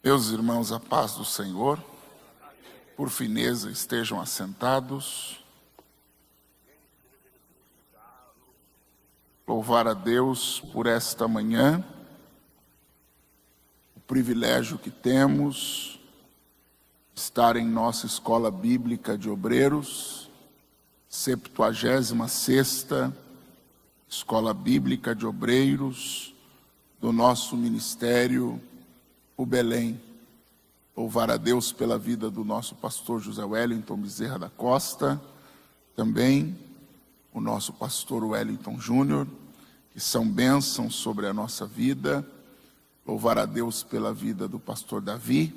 Meus irmãos, a paz do Senhor, por fineza estejam assentados. Louvar a Deus por esta manhã, o privilégio que temos de estar em nossa escola bíblica de obreiros, 76ª Escola Bíblica de Obreiros do nosso ministério, o Belém. Louvar a Deus pela vida do nosso pastor José Wellington Bezerra da Costa, também o nosso pastor Wellington Júnior, que são bênçãos sobre a nossa vida. Louvar a Deus pela vida do pastor Davi,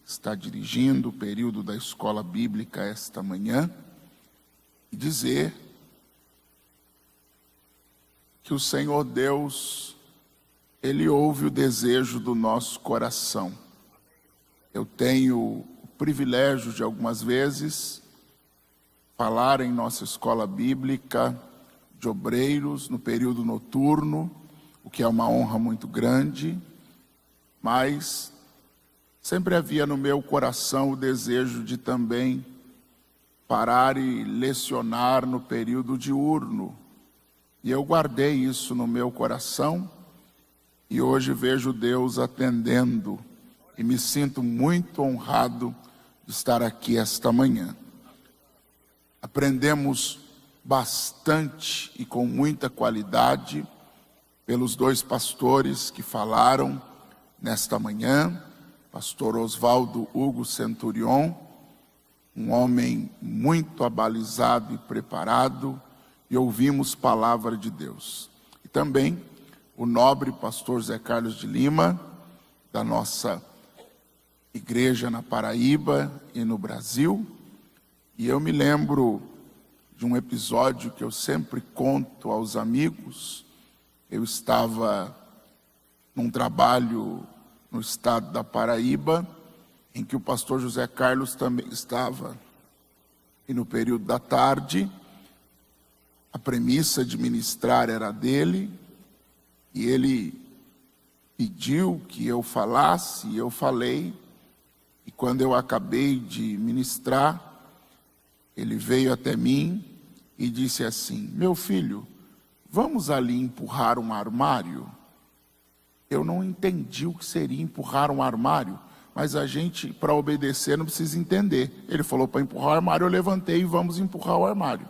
que está dirigindo o período da escola bíblica esta manhã, e dizer que o Senhor Deus, Ele ouve o desejo do nosso coração. Eu tenho o privilégio de algumas vezes falar em nossa escola bíblica de obreiros no período noturno, o que é uma honra muito grande, mas sempre havia no meu coração o desejo de também parar e lecionar no período diurno. E eu guardei isso no meu coração, e hoje vejo Deus atendendo, e me sinto muito honrado de estar aqui esta manhã. Aprendemos bastante e com muita qualidade pelos dois pastores que falaram nesta manhã, pastor Oswaldo Hugo Centurion, um homem muito abalizado e preparado, e ouvimos palavra de Deus. E também o nobre pastor Zé Carlos de Lima, da nossa igreja na Paraíba e no Brasil. E eu me lembro de um episódio que eu sempre conto aos amigos. Eu estava num trabalho no estado da Paraíba, em que o pastor José Carlos também estava. E no período da tarde, a premissa de ministrar era dele, e ele pediu que eu falasse, e eu falei. E quando eu acabei de ministrar, ele veio até mim e disse assim: meu filho, vamos ali empurrar um armário? Eu não entendi o que seria empurrar um armário, mas a gente, para obedecer, não precisa entender. Ele falou para empurrar o armário, eu levantei e vamos empurrar o armário.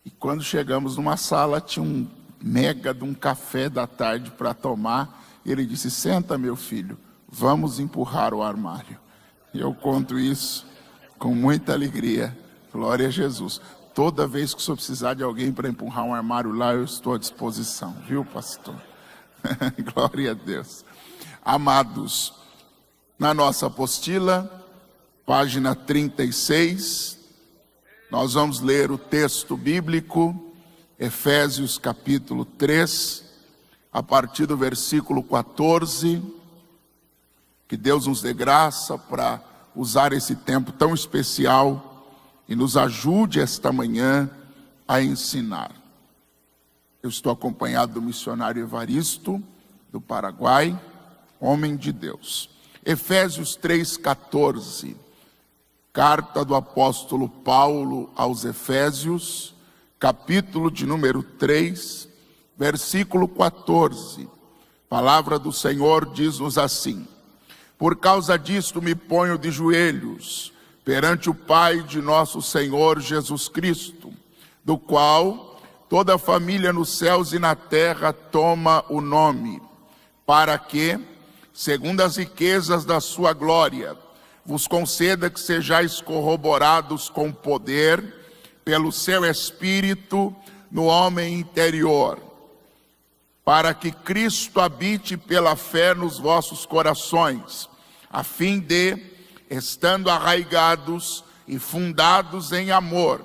E quando chegamos numa sala, tinha um mega de um café da tarde para tomar, e ele disse: senta, meu filho, vamos empurrar o armário. E eu conto isso com muita alegria. Glória a Jesus. Toda vez que o senhor precisar de alguém para empurrar um armário lá, eu estou à disposição, viu, pastor? Glória a Deus. Amados, na nossa apostila, página 36, nós vamos ler o texto bíblico, Efésios capítulo 3, a partir do versículo 14, que Deus nos dê graça para usar esse tempo tão especial e nos ajude esta manhã a ensinar. Eu estou acompanhado do missionário Evaristo, do Paraguai, homem de Deus. Efésios 3,14, carta do apóstolo Paulo aos Efésios, capítulo de número 3, versículo 14. Palavra do Senhor diz-nos assim: por causa disto me ponho de joelhos perante o Pai de nosso Senhor Jesus Cristo, do qual toda a família nos céus e na terra toma o nome, para que, segundo as riquezas da sua glória, vos conceda que sejais corroborados com poder pelo seu Espírito no homem interior, para que Cristo habite pela fé nos vossos corações, a fim de, estando arraigados e fundados em amor,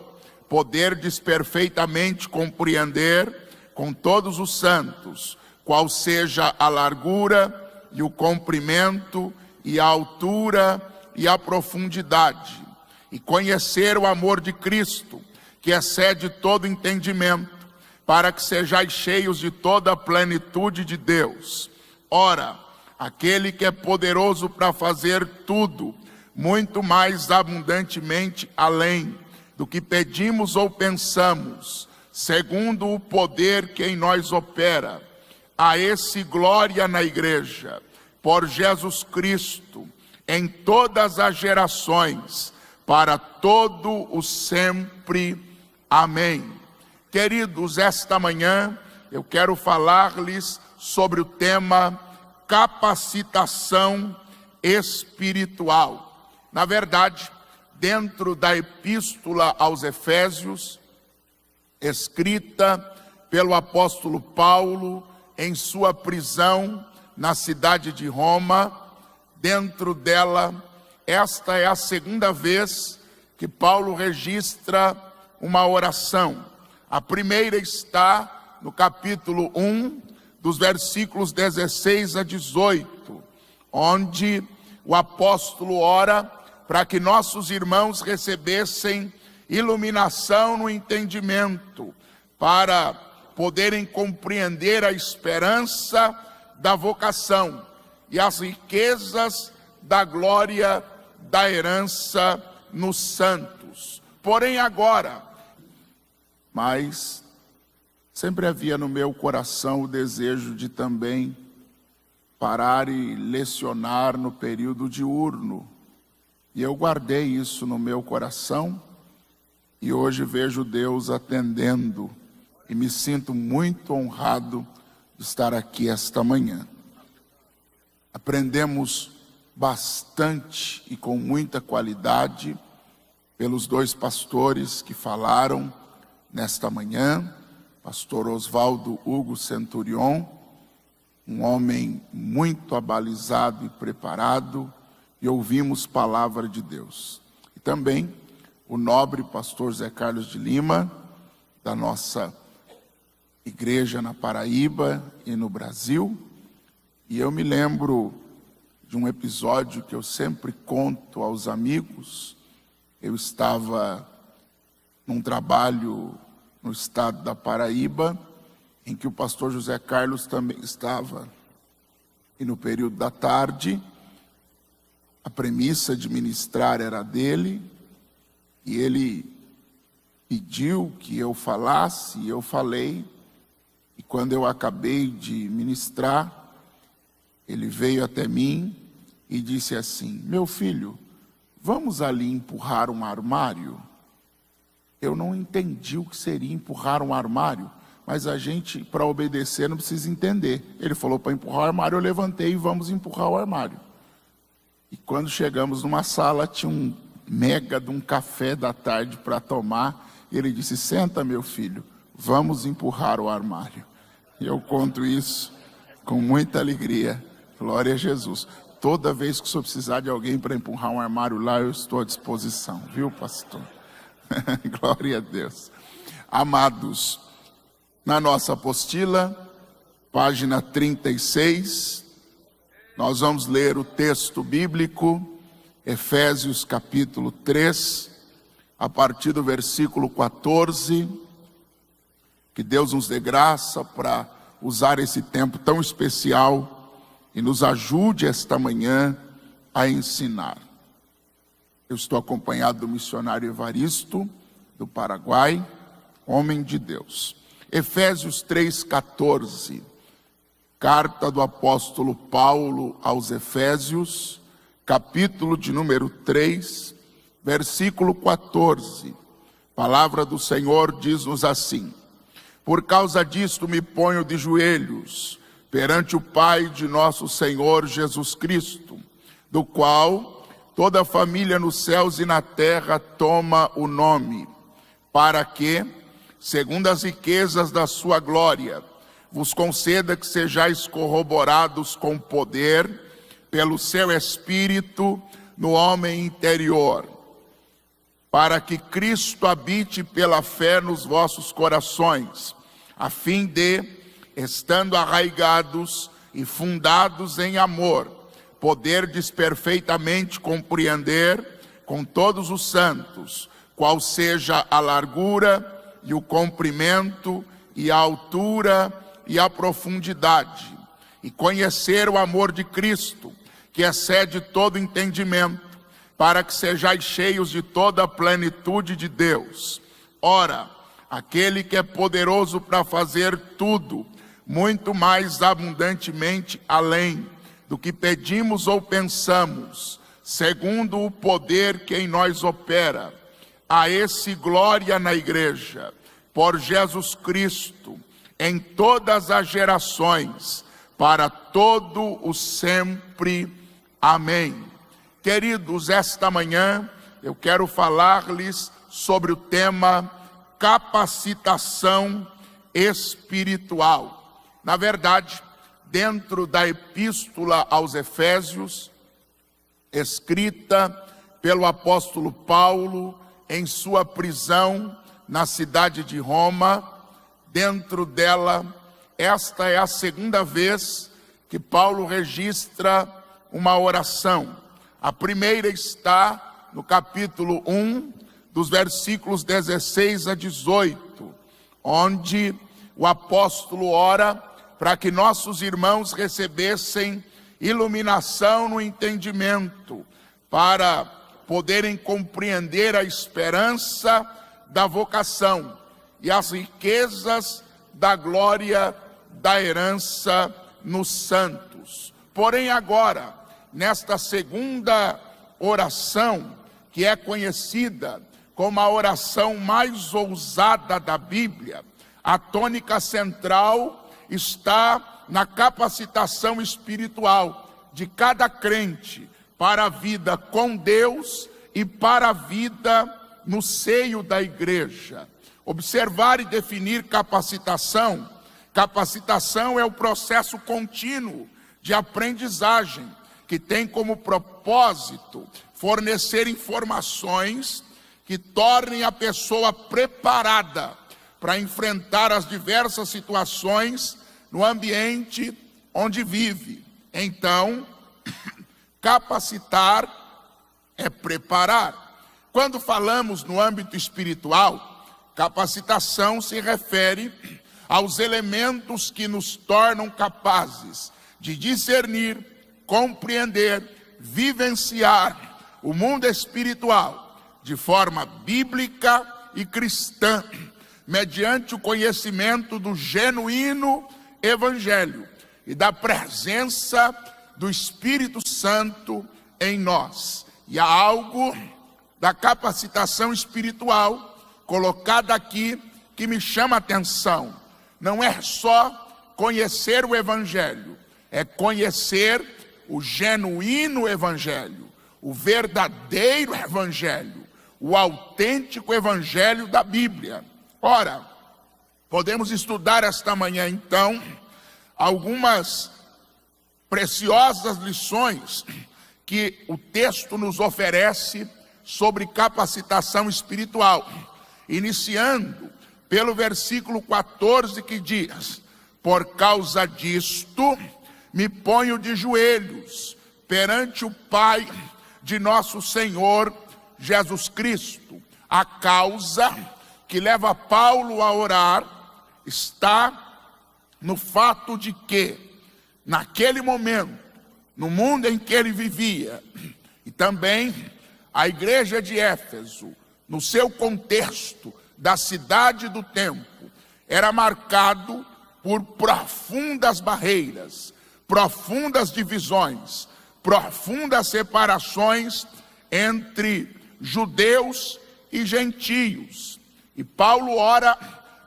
poderdes perfeitamente compreender com todos os santos qual seja a largura e o comprimento e a altura e a profundidade, e conhecer o amor de Cristo, que excede todo entendimento, para que sejais cheios de toda a plenitude de Deus. Ora, aquele que é poderoso para fazer tudo, muito mais abundantemente além do que pedimos ou pensamos, segundo o poder que em nós opera. A esse glória na igreja, por Jesus Cristo, em todas as gerações, para todo o sempre. Amém. Queridos, esta manhã eu quero falar-lhes sobre o tema capacitação espiritual. Na verdade, dentro da epístola aos Efésios, escrita pelo apóstolo Paulo em sua prisão na cidade de Roma, dentro dela, esta é a segunda vez que Paulo registra uma oração. A primeira está no capítulo 1, dos versículos 16 a 18, onde o apóstolo ora para que nossos irmãos recebessem iluminação no entendimento, para poderem compreender a esperança da vocação e as riquezas da glória da herança nos santos. Porém agora, mas sempre havia no meu coração o desejo de também parar e lecionar no período diurno. E eu guardei isso no meu coração e hoje vejo Deus atendendo e me sinto muito honrado de estar aqui esta manhã. Aprendemos bastante e com muita qualidade pelos dois pastores que falaram nesta manhã, pastor Osvaldo Hugo Centurion, um homem muito abalizado e preparado, e ouvimos palavra de Deus. E também o nobre pastor Zé Carlos de Lima, da nossa igreja na Paraíba e no Brasil. E eu me lembro de um episódio que eu sempre conto aos amigos. Eu estava num trabalho no estado da Paraíba, em que o pastor José Carlos também estava. E no período da tarde, a premissa de ministrar era dele, e ele pediu que eu falasse, e eu falei. E quando eu acabei de ministrar, ele veio até mim e disse assim: meu filho, vamos ali empurrar um armário? Eu não entendi o que seria empurrar um armário, mas a gente, para obedecer, não precisa entender. Ele falou para empurrar o armário, eu levantei e vamos empurrar o armário. E quando chegamos numa sala, tinha um mega de um café da tarde para tomar, e ele disse: senta, meu filho, vamos empurrar o armário. E eu conto isso com muita alegria. Glória a Jesus. Toda vez que o senhor precisar de alguém para empurrar um armário lá, eu estou à disposição, viu, pastor? Glória a Deus. Amados, na nossa apostila, página 36, nós vamos ler o texto bíblico, Efésios capítulo 3, a partir do versículo 14. Que Deus nos dê graça para usar esse tempo tão especial e nos ajude esta manhã a ensinar. Eu estou acompanhado do missionário Evaristo, do Paraguai, homem de Deus. Efésios 3,14, carta do apóstolo Paulo aos Efésios, capítulo de número 3, versículo 14. Palavra do Senhor diz-nos assim: por causa disto me ponho de joelhos perante o Pai de nosso Senhor Jesus Cristo, do qual toda a família nos céus e na terra toma o nome, para que, segundo as riquezas da sua glória, vos conceda que sejais corroborados com poder pelo seu Espírito no homem interior, para que Cristo habite pela fé nos vossos corações, a fim de, estando arraigados e fundados em amor, poderdes perfeitamente compreender com todos os santos qual seja a largura e o comprimento e a altura e a profundidade, e conhecer o amor de Cristo, que excede todo entendimento, para que sejais cheios de toda a plenitude de Deus. Ora, aquele que é poderoso para fazer tudo, muito mais abundantemente além do que pedimos ou pensamos, segundo o poder que em nós opera, a esse glória na igreja, por Jesus Cristo, em todas as gerações, para todo o sempre. Amém. Queridos, esta manhã eu quero falar-lhes sobre o tema capacitação espiritual. Na verdade, dentro da epístola aos Efésios, escrita pelo apóstolo Paulo em sua prisão na cidade de Roma, dentro dela, esta é a segunda vez que Paulo registra uma oração. A primeira está no capítulo 1, dos versículos 16 a 18, onde o apóstolo ora para que nossos irmãos recebessem iluminação no entendimento, para poderem compreender a esperança da vocação e as riquezas da glória da herança nos santos. Porém agora, nesta segunda oração, que é conhecida como a oração mais ousada da Bíblia, a tônica central está na capacitação espiritual de cada crente para a vida com Deus e para a vida no seio da igreja. Observar e definir capacitação. Capacitação é o processo contínuo de aprendizagem que tem como propósito fornecer informações que tornem a pessoa preparada para enfrentar as diversas situações no ambiente onde vive. Então, capacitar é preparar. Quando falamos no âmbito espiritual, capacitação se refere aos elementos que nos tornam capazes de discernir, compreender, vivenciar o mundo espiritual de forma bíblica e cristã, mediante o conhecimento do genuíno Evangelho e da presença do Espírito Santo em nós. E há algo da capacitação espiritual colocada aqui que me chama a atenção. Não é só conhecer o Evangelho, é conhecer o genuíno Evangelho, o verdadeiro Evangelho, o autêntico Evangelho da Bíblia. Ora, podemos estudar esta manhã então algumas preciosas lições que o texto nos oferece sobre capacitação espiritual, iniciando pelo versículo 14, que diz: por causa disto me ponho de joelhos perante o Pai de nosso Senhor Jesus Cristo. A causa que leva Paulo a orar está no fato de que, naquele momento, no mundo em que ele vivia, e também a igreja de Éfeso, no seu contexto da cidade do tempo, era marcado por profundas barreiras, profundas divisões, profundas separações entre judeus e gentios. E Paulo ora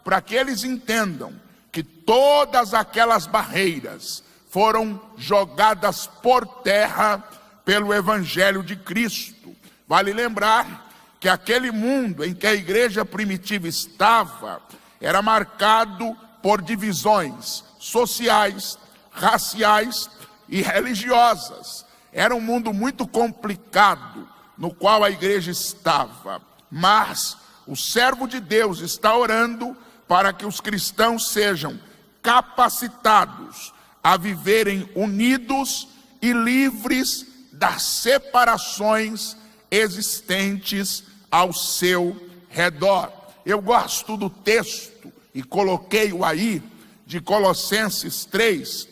para que eles entendam que todas aquelas barreiras foram jogadas por terra pelo Evangelho de Cristo. Vale lembrar que aquele mundo em que a igreja primitiva estava era marcado por divisões sociais, raciais e religiosas. Era um mundo muito complicado no qual a igreja estava. Mas o servo de Deus está orando para que os cristãos sejam capacitados a viverem unidos e livres das separações existentes ao seu redor. Eu gosto do texto, e coloquei-o aí, de Colossenses 3,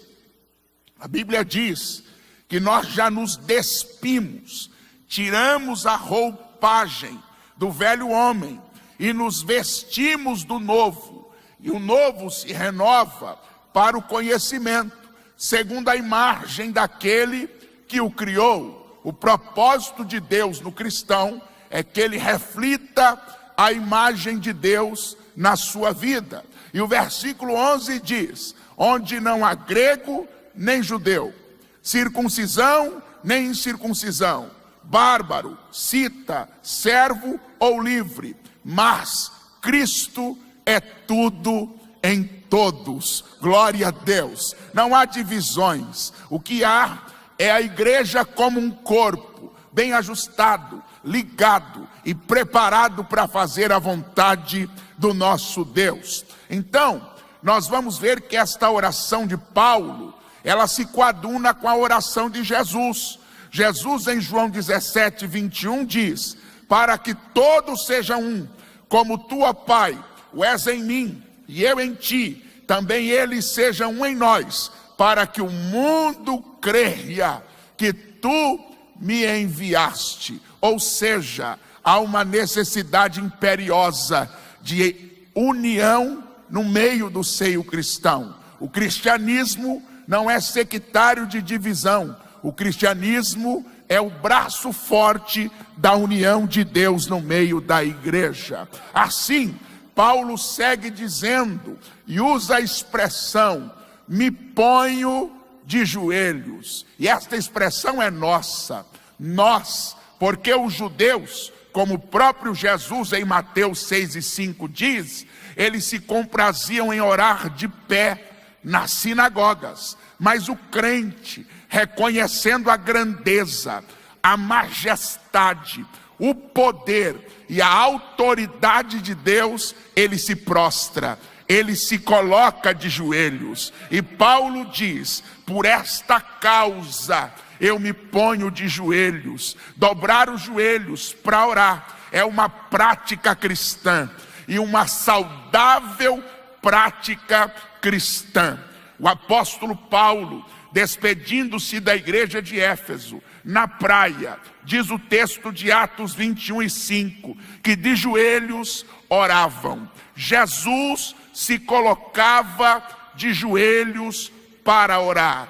A Bíblia diz que nós já nos despimos, tiramos a roupagem do velho homem e nos vestimos do novo, e o novo se renova para o conhecimento, segundo a imagem daquele que o criou. O propósito de Deus no cristão é que ele reflita a imagem de Deus na sua vida. E o versículo 11 diz: onde não há grego nem judeu, circuncisão nem incircuncisão, bárbaro, cita, servo ou livre, mas Cristo é tudo em todos. Glória a Deus. Não há divisões. O que há é a igreja como um corpo, bem ajustado, ligado e preparado para fazer a vontade do nosso Deus. Então, nós vamos ver que esta oração de Paulo, ela se coaduna com a oração de Jesus. Jesus, em João 17, 21, diz: para que todos sejam um, como tu, ó Pai, o és em mim e eu em ti, também eles sejam um em nós, para que o mundo creia que tu me enviaste. Ou seja, há uma necessidade imperiosa de união no meio do seio cristão. O cristianismo não é sectário de divisão. O cristianismo é o braço forte da união de Deus no meio da igreja. Assim, Paulo segue dizendo e usa a expressão: me ponho de joelhos. E esta expressão é nossa. Nós, porque os judeus, como o próprio Jesus em Mateus 6:5 diz, eles se compraziam em orar de pé nas sinagogas. Mas o crente, reconhecendo a grandeza, a majestade, o poder e a autoridade de Deus, ele se prostra, ele se coloca de joelhos. E Paulo diz: por esta causa eu me ponho de joelhos. Dobrar os joelhos para orar é uma prática cristã, e uma saudável prática cristã. O apóstolo Paulo, despedindo-se da igreja de Éfeso, na praia, diz o texto de Atos 21:5, que de joelhos oravam. Jesus se colocava de joelhos para orar.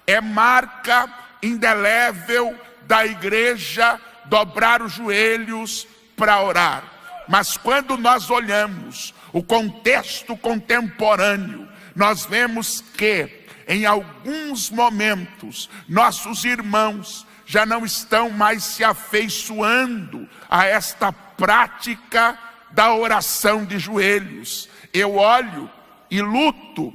É marca indelével da igreja dobrar os joelhos para orar. Mas quando nós olhamos o contexto contemporâneo, nós vemos que em alguns momentos nossos irmãos já não estão mais se afeiçoando a esta prática da oração de joelhos. Eu olho e luto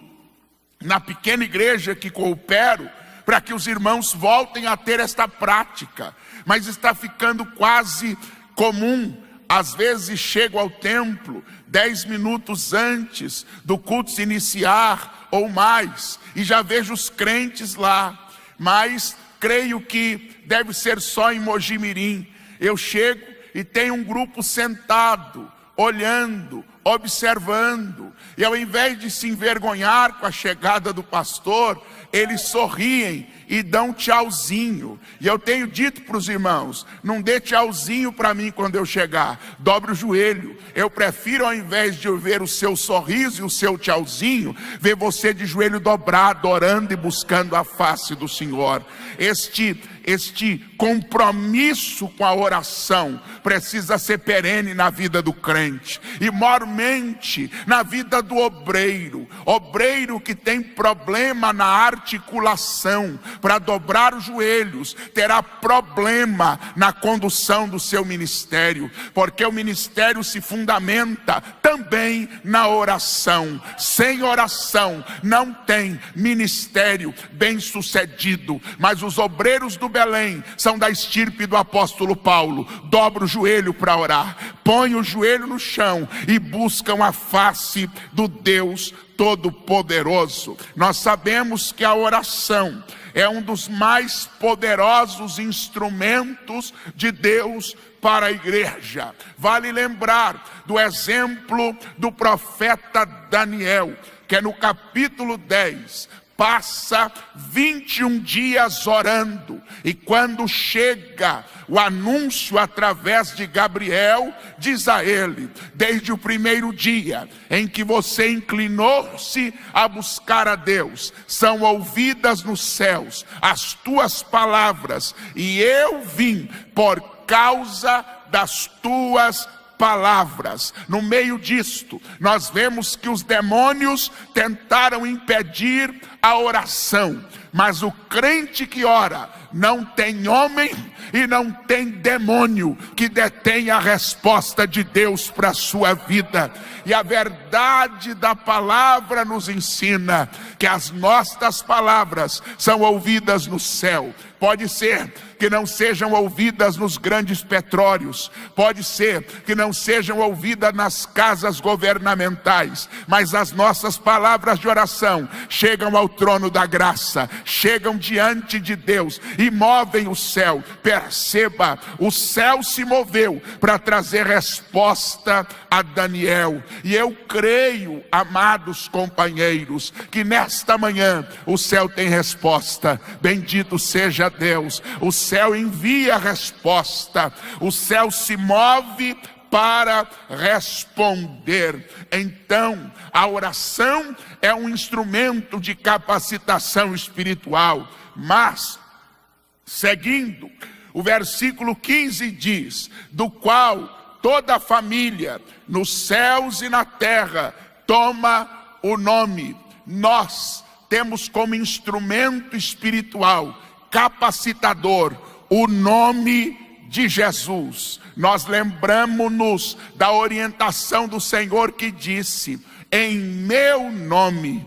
na pequena igreja que coopero para que os irmãos voltem a ter esta prática, mas está ficando quase comum. Às vezes chego ao templo 10 minutos antes do culto se iniciar ou mais, e já vejo os crentes lá, mas creio que deve ser só em Mojimirim. Eu chego e tem um grupo sentado, olhando, observando, e ao invés de se envergonhar com a chegada do pastor, eles sorriem e dão tchauzinho. E eu tenho dito para os irmãos: não dê tchauzinho para mim quando eu chegar, dobre o joelho. Eu prefiro, ao invés de eu ver o seu sorriso e o seu tchauzinho, ver você de joelho dobrado, orando e buscando a face do Senhor. Este compromisso com a oração precisa ser perene na vida do crente, e mormente na vida do obreiro que tem problema na articulação para dobrar os joelhos, terá problema na condução do seu ministério, porque o ministério se fundamenta também na oração. Sem oração não tem ministério bem sucedido. Mas os obreiros do Belém são da estirpe do apóstolo Paulo. Dobra o joelho para orar, põe o joelho no chão e buscam a face do Deus Todo-Poderoso. Nós sabemos que a oração é um dos mais poderosos instrumentos de Deus para a igreja. Vale lembrar do exemplo do profeta Daniel, que é no capítulo 10. passa 21 dias orando, e quando chega o anúncio através de Gabriel, diz a ele: desde o primeiro dia em que você inclinou-se a buscar a Deus, são ouvidas nos céus as tuas palavras, e eu vim por causa das tuas palavras. No meio disto, nós vemos que os demônios tentaram impedir a oração, mas o crente que ora não tem homem e não tem demônio que detém a resposta de Deus para a sua vida. E a verdade da palavra nos ensina que as nossas palavras são ouvidas no céu. Pode ser que não sejam ouvidas nos grandes petróleos, pode ser que não sejam ouvidas nas casas governamentais, mas as nossas palavras de oração chegam ao trono da graça, chegam diante de Deus e movem o céu. Perceba, o céu se moveu para trazer resposta a Daniel. E eu creio, amados companheiros, que nesta manhã o céu tem resposta. Bendito seja Deus. O céu envia a resposta, o céu se move para responder. Então, a oração é um instrumento de capacitação espiritual. Mas, seguindo, o versículo 15 diz: do qual toda a família, nos céus e na terra, toma o nome. Nós temos como instrumento espiritual capacitador o nome de Jesus. Nós lembramos-nos da orientação do Senhor que disse: em meu nome,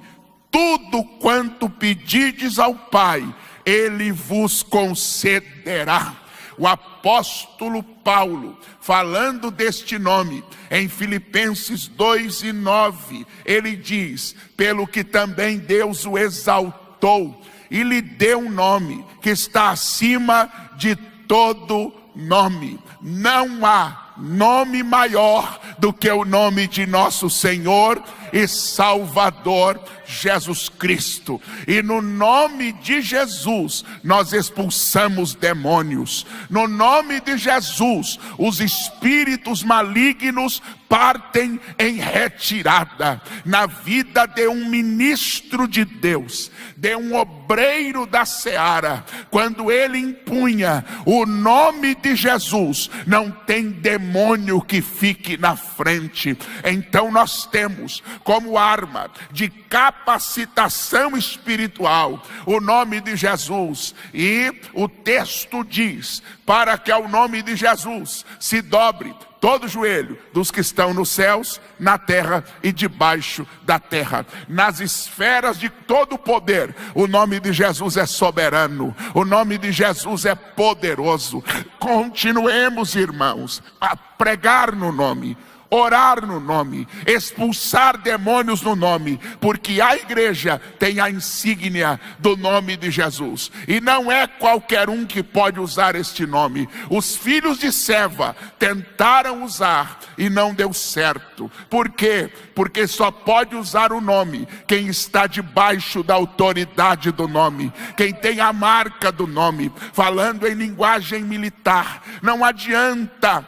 tudo quanto pedides ao Pai, Ele vos concederá. O apóstolo Paulo, falando deste nome, em Filipenses 2:9, ele diz: pelo que também Deus o exaltou e lhe deu um nome que está acima de todo nome. Não há nome maior do que o nome de nosso Senhor e Salvador Jesus Cristo. E no nome de Jesus nós expulsamos demônios. No nome de Jesus os espíritos malignos partem em retirada. Na vida de um ministro de Deus, de um obreiro da seara, quando ele empunha o nome de Jesus, não tem demônio que fique na frente. Então nós temos como arma de capacitação espiritual o nome de Jesus. E o texto diz: para que ao nome de Jesus se dobre todo joelho dos que estão nos céus, na terra e debaixo da terra. Nas esferas de todo poder, o nome de Jesus é soberano, o nome de Jesus é poderoso. Continuemos, irmãos, a pregar no nome, orar no nome, expulsar demônios no nome, porque a igreja tem a insígnia do nome de Jesus, e não é qualquer um que pode usar este nome. Os filhos de Seva tentaram usar e não deu certo. Por quê? Porque só pode usar o nome quem está debaixo da autoridade do nome, quem tem a marca do nome. Falando em linguagem militar, não adianta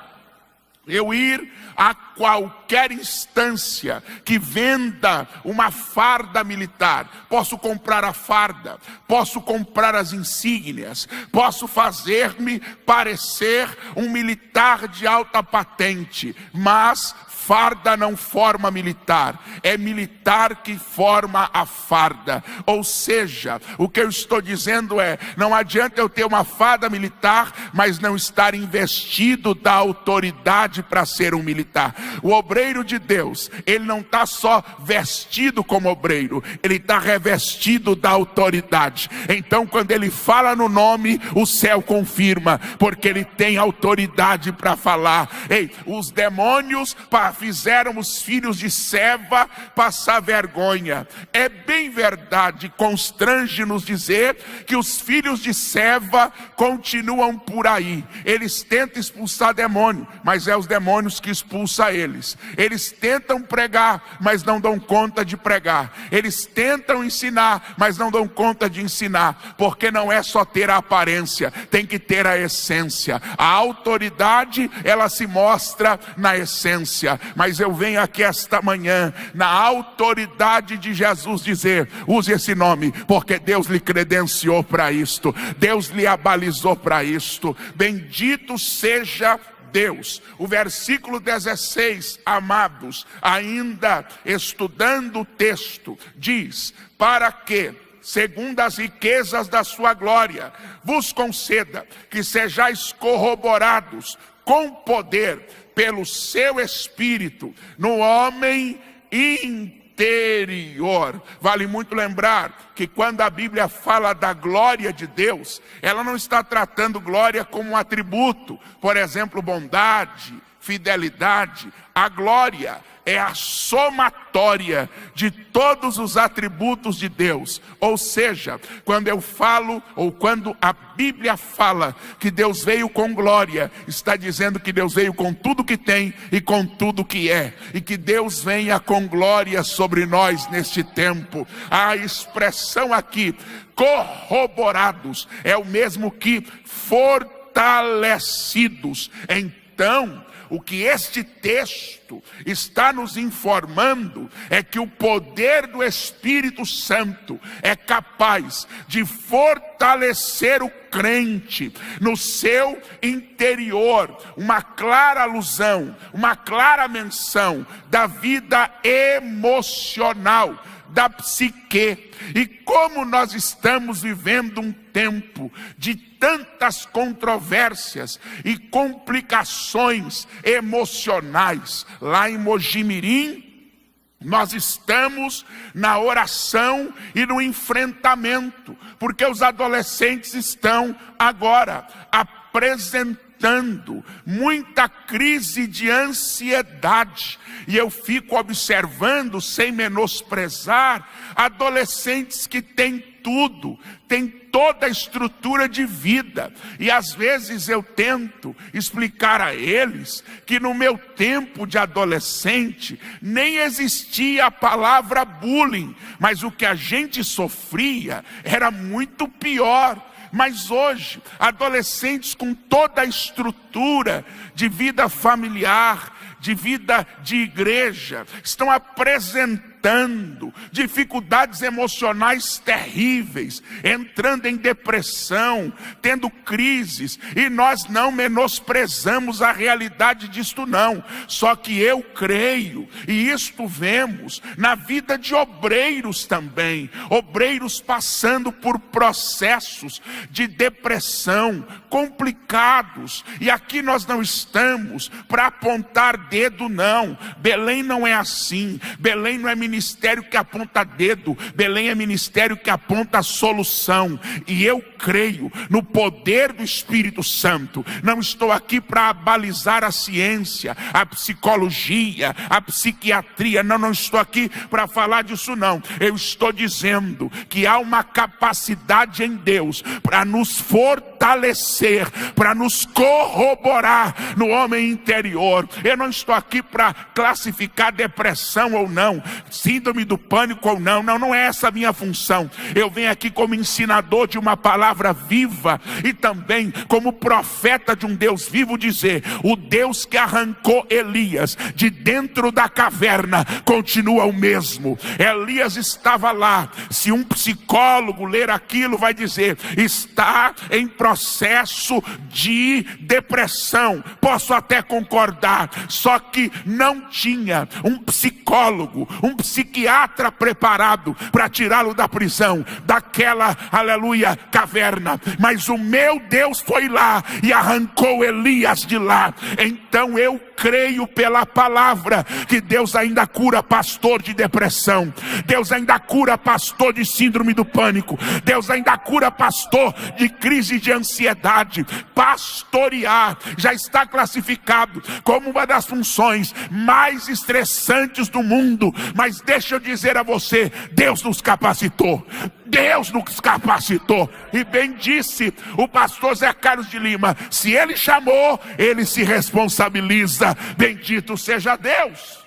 eu ir a qualquer instância que venda uma farda militar. Posso comprar a farda, posso comprar as insígnias, posso fazer-me parecer um militar de alta patente, mas farda não forma militar, é militar que forma a farda. Ou seja, o que eu estou dizendo é: não adianta eu ter uma farda militar, mas não estar investido da autoridade para ser um militar. O obreiro de Deus, ele não está só vestido como obreiro, ele está revestido da autoridade. Então quando ele fala no nome, o céu confirma, porque ele tem autoridade para falar. Ei, os demônios, para fizeram os filhos de Seva passar vergonha. É bem verdade, constrange-nos dizer que os filhos de Seva continuam por aí. Eles tentam expulsar demônio, mas é os demônios que expulsam eles. Eles tentam pregar, mas não dão conta de pregar. Eles tentam ensinar, mas não dão conta de ensinar, porque não é só ter a aparência, tem que ter a essência. A autoridade, ela se mostra na essência. Mas eu venho aqui esta manhã, na autoridade de Jesus, dizer: use esse nome, porque Deus lhe credenciou para isto, Deus lhe abalizou para isto. Bendito seja Deus. O versículo 16, amados, ainda estudando o texto, diz: para que, segundo as riquezas da sua glória, vos conceda que sejais corroborados com poder pelo seu Espírito no homem interior. Vale muito lembrar que quando a Bíblia fala da glória de Deus, ela não está tratando glória como um atributo, por exemplo, bondade, fidelidade. A glória é a somatória de todos os atributos de Deus. Ou seja, quando eu falo, ou quando a Bíblia fala que Deus veio com glória, está dizendo que Deus veio com tudo que tem e com tudo que é. E que Deus venha com glória sobre nós neste tempo. A expressão aqui, corroborados, é o mesmo que fortalecidos. Então, o que este texto está nos informando é que o poder do Espírito Santo é capaz de fortalecer o crente no seu interior. Uma clara alusão, uma clara menção da vida emocional, da psique. E como nós estamos vivendo um tempo de tantas controvérsias e complicações emocionais, lá em Mojimirim, nós estamos na oração e no enfrentamento, porque os adolescentes estão agora apresentando muita crise de ansiedade. E eu fico observando, sem menosprezar, adolescentes que têm tudo, têm toda a estrutura de vida. E às vezes eu tento explicar a eles que no meu tempo de adolescente nem existia a palavra bullying, mas o que a gente sofria era muito pior. Mas hoje, adolescentes com toda a estrutura de vida familiar, de vida de igreja, estão apresentando dificuldades emocionais terríveis, entrando em depressão, tendo crises, e nós não menosprezamos a realidade disto não. Só que eu creio, e isto vemos na vida de obreiros também, obreiros passando por processos de depressão complicados, e aqui nós não estamos para apontar dedo não. Belém não é assim. Belém não é ministério que aponta dedo. Belém é ministério que aponta a solução. E eu creio no poder do Espírito Santo. Não estou aqui para abalizar a ciência, a psicologia, a psiquiatria. Não estou aqui para falar disso não. Eu estou dizendo que há uma capacidade em Deus para nos fortalecer, para nos corroborar no homem interior. Eu não estou aqui para classificar depressão ou não, síndrome do pânico ou não. Não é essa a minha função. Eu venho aqui como ensinador de uma palavra viva e também como profeta de um Deus vivo dizer: o Deus que arrancou Elias de dentro da caverna continua o mesmo. Elias estava lá. Se um psicólogo ler aquilo, vai dizer: está em processo de depressão. Posso até concordar, só que não tinha um psicólogo, um psiquiatra preparado para tirá-lo da prisão, daquela, aleluia, caverna. Mas o meu Deus foi lá e arrancou Elias de lá. Então então eu creio pela palavra que Deus ainda cura pastor de depressão, Deus ainda cura pastor de síndrome do pânico, Deus ainda cura pastor de crise de ansiedade. Pastorear já está classificado como uma das funções mais estressantes do mundo, mas deixa eu dizer a você, Deus nos capacitou. Deus nos capacitou. E bem disse o pastor Zé Carlos de Lima, se ele chamou, ele se responsabiliza. Bendito seja Deus.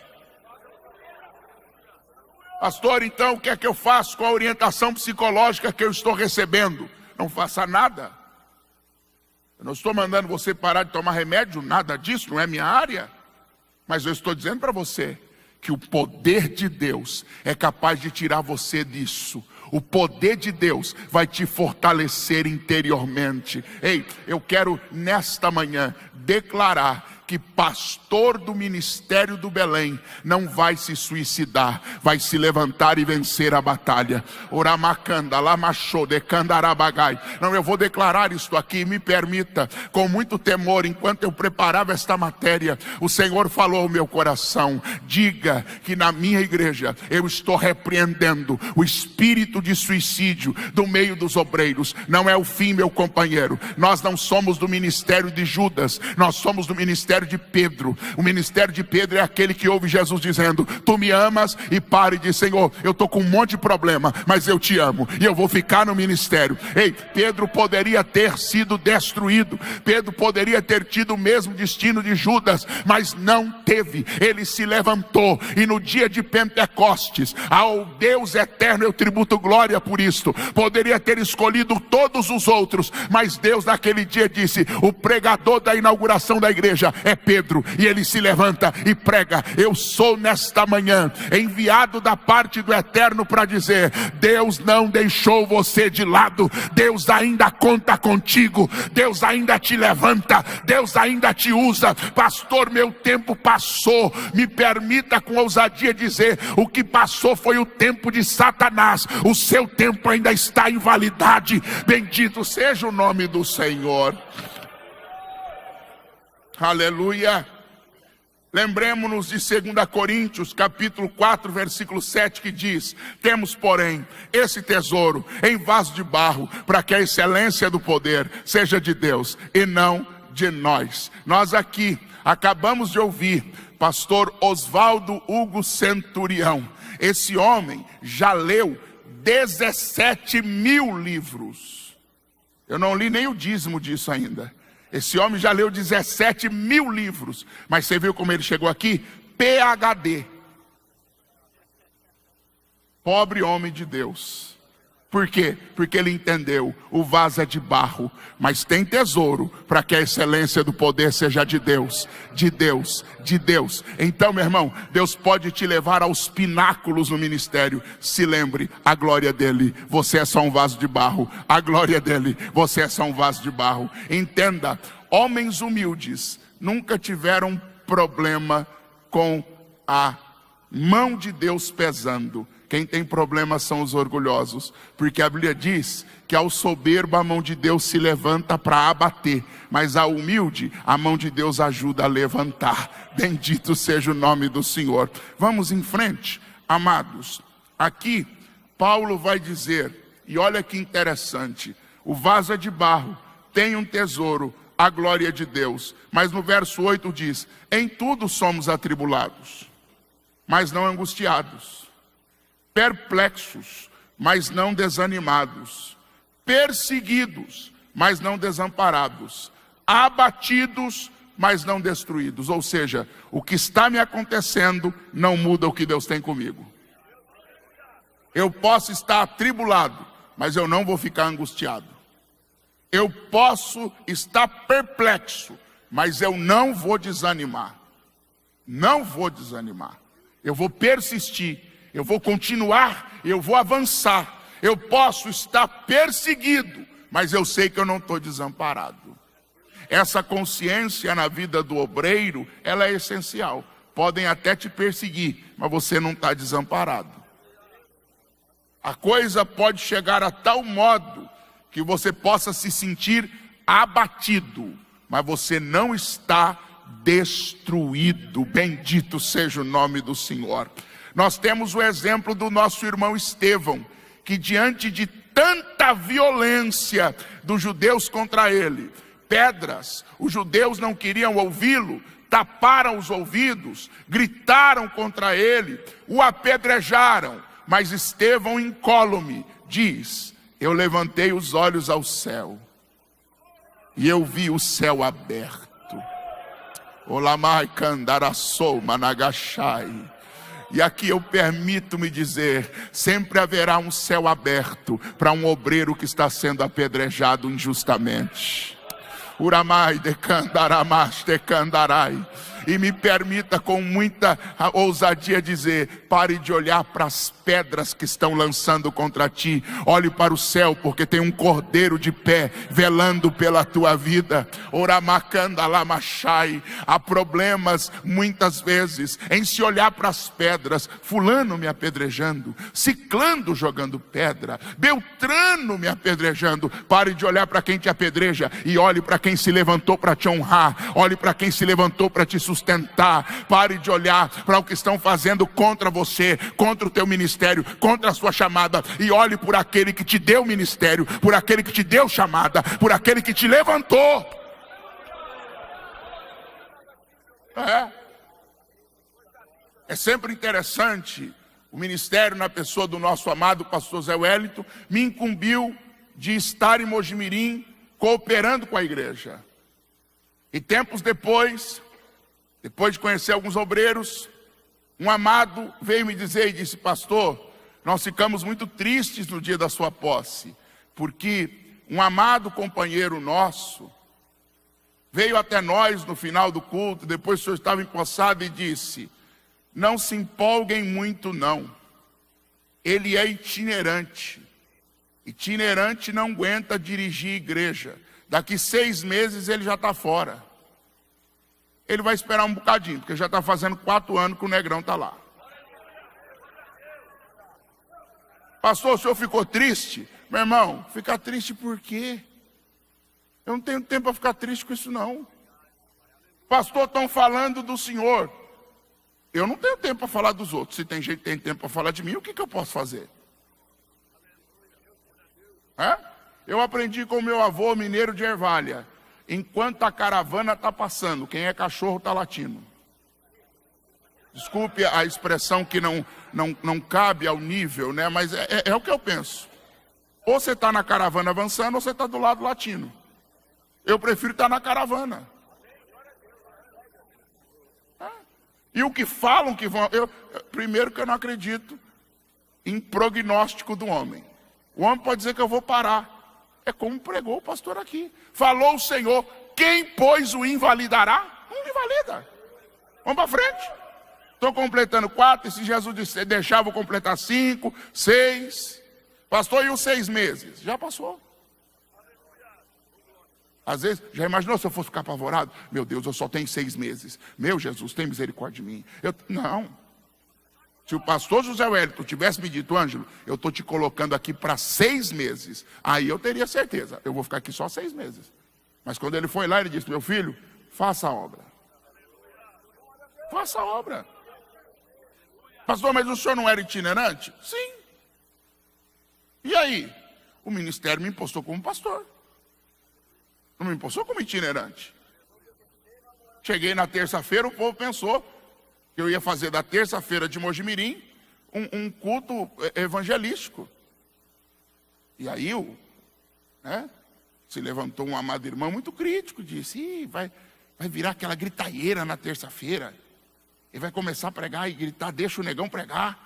Pastor, então o que é que eu faço com a orientação psicológica que eu estou recebendo? Não faça nada. Eu não estou mandando você parar de tomar remédio, nada disso, não é minha área. Mas eu estou dizendo para você que o poder de Deus é capaz de tirar você disso. O poder de Deus vai te fortalecer interiormente. Ei, eu quero nesta manhã declarar que pastor do ministério do Belém não vai se suicidar, vai se levantar e vencer a batalha. Oramacanda, lamachode, candarabagai. Não, eu vou declarar isto aqui, me permita, com muito temor, enquanto eu preparava esta matéria, o Senhor falou ao meu coração, diga que na minha igreja eu estou repreendendo o espírito de suicídio do meio dos obreiros. Não é o fim, meu companheiro. Nós não somos do ministério de Judas, nós somos do ministério de Pedro. O ministério de Pedro é aquele que ouve Jesus dizendo, tu me amas, e para e diz, Senhor, eu estou com um monte de problema, mas eu te amo, e eu vou ficar no ministério. Ei, Pedro poderia ter sido destruído, Pedro poderia ter tido o mesmo destino de Judas, mas não teve. Ele se levantou, e no dia de Pentecostes, ao Deus eterno eu tributo glória por isto. Poderia ter escolhido todos os outros, mas Deus naquele dia disse, o pregador da inauguração da igreja é Pedro, e ele se levanta e prega. Eu sou nesta manhã enviado da parte do Eterno para dizer, Deus não deixou você de lado, Deus ainda conta contigo, Deus ainda te levanta, Deus ainda te usa. Pastor, meu tempo passou. Me permita com ousadia dizer, o que passou foi o tempo de Satanás, o seu tempo ainda está em validade. Bendito seja o nome do Senhor. Aleluia. Lembremos-nos de 2 Coríntios capítulo 4 versículo 7 que diz, temos porém esse tesouro em vaso de barro, para que a excelência do poder seja de Deus e não de nós. Nós aqui acabamos de ouvir pastor Osvaldo Hugo Centurião. Esse homem já leu 17 mil livros. Eu não li nem o dízimo disso ainda. Esse homem já leu 17 mil livros. Mas você viu como ele chegou aqui? PhD. Pobre homem de Deus. Por quê? Porque ele entendeu, o vaso é de barro, mas tem tesouro para que a excelência do poder seja de Deus, de Deus, de Deus. Então, meu irmão, Deus pode te levar aos pináculos no ministério. Se lembre, a glória dele, você é só um vaso de barro. A glória dele, você é só um vaso de barro. Entenda, homens humildes nunca tiveram problema com a mão de Deus pesando. Quem tem problema são os orgulhosos, porque a Bíblia diz que ao soberbo a mão de Deus se levanta para abater, mas ao humilde a mão de Deus ajuda a levantar. Bendito seja o nome do Senhor. Vamos em frente, amados. Aqui Paulo vai dizer, e olha que interessante, o vaso é de barro, tem um tesouro, a glória de Deus. Mas no verso 8 diz, em tudo somos atribulados, mas não angustiados, perplexos, mas não desanimados, perseguidos, mas não desamparados, abatidos, mas não destruídos. Ou seja, o que está me acontecendo não muda o que Deus tem comigo. Eu posso estar atribulado, mas eu não vou ficar angustiado. Eu posso estar perplexo, mas eu não vou desanimar. Não vou desanimar. Eu vou persistir. Eu vou continuar, eu vou avançar. Eu posso estar perseguido, mas eu sei que eu não estou desamparado. Essa consciência na vida do obreiro, ela é essencial. Podem até te perseguir, mas você não está desamparado. A coisa pode chegar a tal modo que você possa se sentir abatido, mas você não está destruído. Bendito seja o nome do Senhor. Nós temos o exemplo do nosso irmão Estevão, que diante de tanta violência dos judeus contra ele, pedras, os judeus não queriam ouvi-lo, taparam os ouvidos, gritaram contra ele, o apedrejaram. Mas Estevão, incólume, diz: eu levantei os olhos ao céu e eu vi o céu aberto. Olamai Kandarassou Managashai. E aqui eu permito-me dizer, sempre haverá um céu aberto para um obreiro que está sendo apedrejado injustamente. Uramai dekandaramash dekandarai. E me permita com muita ousadia dizer: pare de olhar para as pedras que estão lançando contra ti. Olhe para o céu, porque tem um cordeiro de pé, velando pela tua vida. Oramakandalamachai. Há problemas muitas vezes em se olhar para as pedras. Fulano me apedrejando, Ciclano jogando pedra, Beltrano me apedrejando. Pare de olhar para quem te apedreja e olhe para quem se levantou para te honrar. Olhe para quem se levantou para te sustentar. Pare de olhar para o que estão fazendo contra você, contra o teu ministério, contra a sua chamada, e olhe por aquele que te deu ministério, por aquele que te deu chamada, por aquele que te levantou. É sempre interessante. O ministério, na pessoa do nosso amado pastor Zé Wellington, me incumbiu de estar em Mojimirim cooperando com a igreja. E tempos depois de conhecer alguns obreiros, um amado veio me dizer e disse: pastor, nós ficamos muito tristes no dia da sua posse, porque um amado companheiro nosso veio até nós no final do culto, depois o senhor estava empossado, e disse: não se empolguem muito não, ele é itinerante. Itinerante não aguenta dirigir igreja, daqui 6 meses ele já está fora. Ele vai esperar um bocadinho, porque já está fazendo 4 anos que o negrão está lá. Pastor, o senhor ficou triste? Meu irmão, ficar triste por quê? Eu não tenho tempo para ficar triste com isso não. Pastor, estão falando do senhor. Eu não tenho tempo para falar dos outros. Se tem gente que tem tempo para falar de mim, o que eu posso fazer? Eu aprendi com meu avô mineiro de Ervalha: enquanto a caravana está passando, quem é cachorro está latindo. Desculpe a expressão que não cabe ao nível, né? Mas é o que eu penso. Ou você está na caravana avançando, ou você está do lado latindo. Eu prefiro estar na caravana. E o que falam que vão... primeiro que eu não acredito em prognóstico do homem. O homem pode dizer que eu vou parar. É como pregou o pastor aqui. Falou o Senhor: quem, pois, o invalidará? Não invalida. Vamos para frente. Estou completando 4, e se Jesus deixar, vou completar 5, 6. Pastor, e os 6 meses? Já passou. Às vezes, já imaginou se eu fosse ficar apavorado? Meu Deus, eu só tenho 6 meses. Meu Jesus, tem misericórdia de mim. Não. Se o pastor José Wellington tivesse me dito: Ângelo, eu estou te colocando aqui para 6 meses, aí eu teria certeza, eu vou ficar aqui só 6 meses. Mas quando ele foi lá, ele disse: meu filho, faça a obra. Faça a obra. Pastor, mas o senhor não era itinerante? Sim. E aí? O ministério me impostou como pastor. Não me impostou como itinerante. Cheguei na terça-feira, o povo pensou que eu ia fazer da terça-feira de Mojimirim um culto evangelístico. E aí se levantou um amado irmão muito crítico, disse: vai virar aquela gritaieira na terça-feira. Ele vai começar a pregar e gritar: deixa o negão pregar.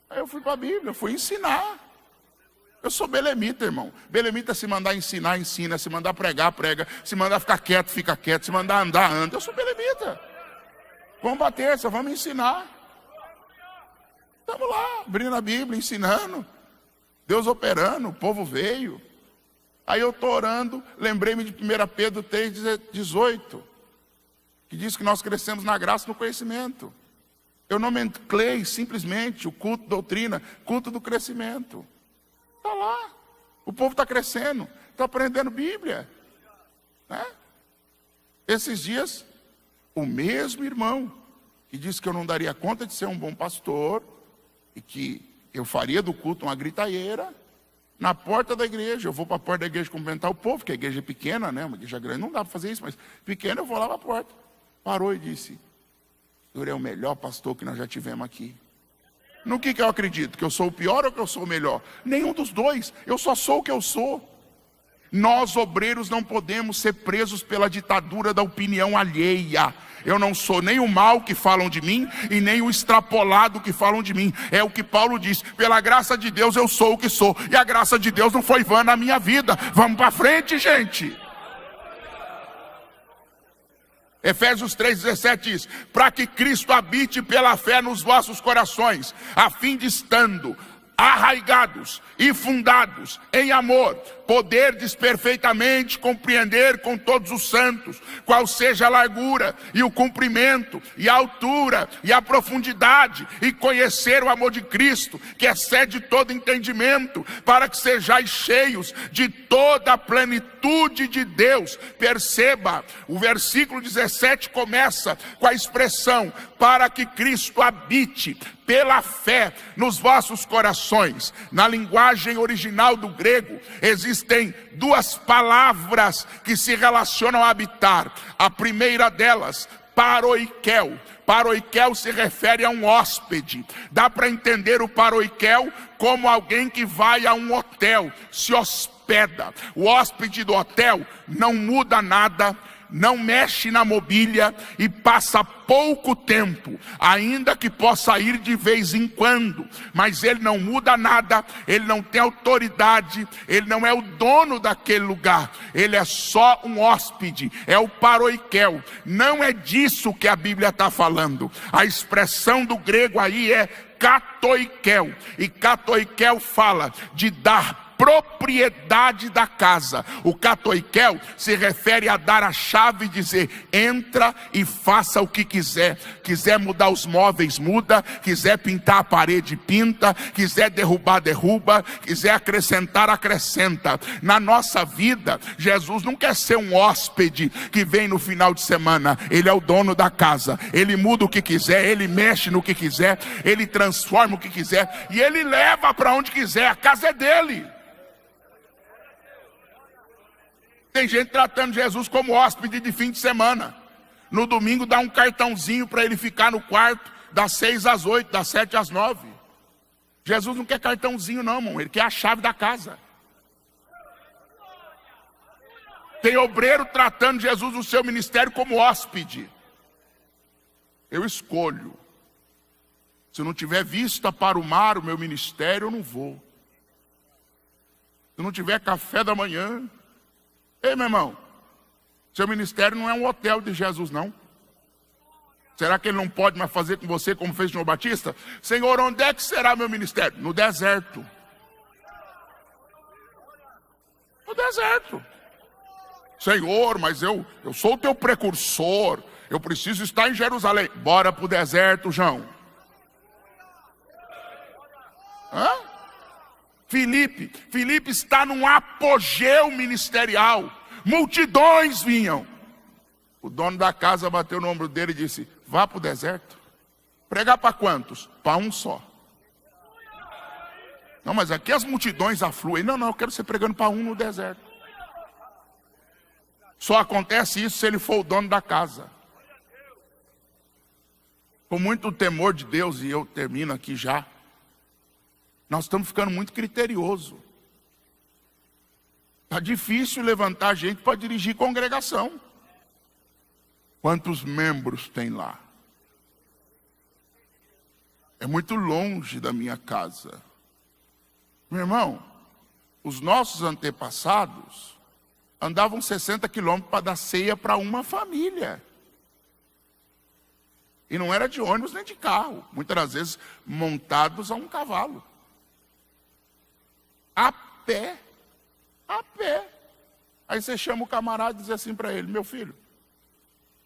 Aí eu fui para a Bíblia, fui ensinar. Eu sou belemita, irmão. Belemita, se mandar ensinar, ensina. Se mandar pregar, prega. Se mandar ficar quieto, fica quieto. Se mandar andar, anda. Eu sou belemita. Vamos bater, só vamos ensinar. Estamos lá, abrindo a Bíblia, ensinando. Deus operando, o povo veio. Aí eu estou orando, lembrei-me de 1 Pedro 3,18, que diz que nós crescemos na graça e no conhecimento. Eu nomenclei simplesmente o culto doutrina, culto do crescimento. Está lá, o povo está crescendo, está aprendendo Bíblia. né? Esses dias, o mesmo irmão que disse que eu não daria conta de ser um bom pastor e que eu faria do culto uma gritaeira, na porta da igreja, eu vou para a porta da igreja cumprimentar o povo, porque a igreja é pequena, né? Uma igreja grande não dá para fazer isso, mas pequena eu vou lá para a porta. Parou e disse: o senhor é o melhor pastor que nós já tivemos aqui. No que eu acredito? Que eu sou o pior ou que eu sou o melhor? Nenhum dos dois, eu só sou o que eu sou. Nós, obreiros, não podemos ser presos pela ditadura da opinião alheia. Eu não sou nem o mal que falam de mim e nem o extrapolado que falam de mim. É o que Paulo diz: pela graça de Deus eu sou o que sou, e a graça de Deus não foi vã na minha vida. Vamos para frente, gente. Efésios 3,17 diz: para que Cristo habite pela fé nos vossos corações, a fim de estando arraigados e fundados em amor, poderdes perfeitamente compreender com todos os santos qual seja a largura e o comprimento e a altura e a profundidade, e conhecer o amor de Cristo, que excede todo entendimento, para que sejais cheios de toda a plenitude de Deus. Perceba, o versículo 17 começa com a expressão: para que Cristo habite pela fé nos vossos corações. Na linguagem original do grego, existem duas palavras que se relacionam a habitar. A primeira delas, paroikel. Paroikel se refere a um hóspede. Dá para entender o paroikel como alguém que vai a um hotel, se hospeda. O hóspede do hotel não muda nada, não mexe na mobília e passa pouco tempo, ainda que possa ir de vez em quando, mas ele não muda nada, ele não tem autoridade, ele não é o dono daquele lugar, ele é só um hóspede, é o paroikel. Não é disso que a Bíblia está falando. A expressão do grego aí é katoikel, e katoikel fala de dar propriedade da casa. O katoikel se refere a dar a chave e dizer: entra e faça o que quiser. Quiser mudar os móveis, muda. Quiser pintar a parede, pinta. Quiser derrubar, derruba. Quiser acrescentar, acrescenta. Na nossa vida, Jesus não quer ser um hóspede que vem no final de semana. Ele é o dono da casa. Ele muda o que quiser, ele mexe no que quiser, ele transforma o que quiser e ele leva para onde quiser. A casa é dele. Tem gente tratando Jesus como hóspede de fim de semana. No domingo dá um cartãozinho para ele ficar no quarto das 6 às 8, das 7 às 9. Jesus não quer cartãozinho não, irmão. Ele quer a chave da casa. Tem obreiro tratando Jesus no seu ministério como hóspede. Eu escolho. Se não tiver vista para o mar, o meu ministério, eu não vou. Se não tiver café da manhã... Ei, meu irmão, seu ministério não é um hotel de Jesus, não. Será que ele não pode mais fazer com você como fez o João Batista? Senhor, onde é que será meu ministério? No deserto. No deserto. Senhor, mas eu sou o teu precursor, eu preciso estar em Jerusalém. Bora para o deserto, João. Hã? Filipe está num apogeu ministerial. Multidões vinham. O dono da casa bateu no ombro dele e disse: vá para o deserto. Pregar para quantos? Para um só. Não, mas aqui as multidões afluem. Não, eu quero ser pregando para um no deserto. Só acontece isso se ele for o dono da casa. Com muito temor de Deus, e eu termino aqui já, nós estamos ficando muito criterioso. Está difícil levantar gente para dirigir congregação. Quantos membros tem lá? É muito longe da minha casa. Meu irmão, os nossos antepassados andavam 60 quilômetros para dar ceia para uma família. E não era de ônibus nem de carro. Muitas das vezes montados a um cavalo. A pé. A pé. Aí você chama o camarada e diz assim para ele: meu filho,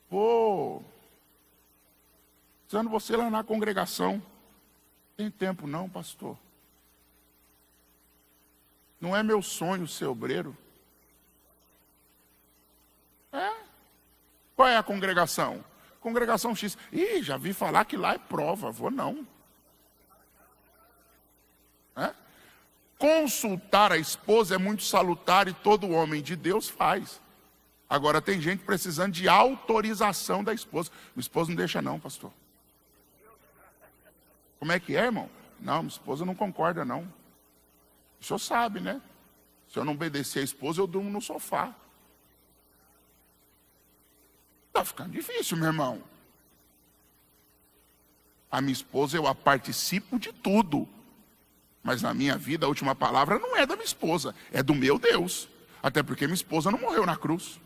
vou precisando você lá na congregação. Tem tempo não, pastor? Não é meu sonho ser obreiro. a congregação? Congregação X. Ih, já vi falar que lá é prova, vou não. Consultar a esposa é muito salutar e todo homem de Deus faz. Agora tem gente precisando de autorização da esposa. Minha esposa não deixa não, pastor. Como é que é, irmão? Não, minha esposa não concorda não. O senhor sabe, né? Se eu não obedecer a esposa, eu durmo no sofá. Está ficando difícil, meu irmão. A minha esposa, eu a participo de tudo. Mas na minha vida, a última palavra não é da minha esposa, é do meu Deus. Até porque minha esposa não morreu na cruz.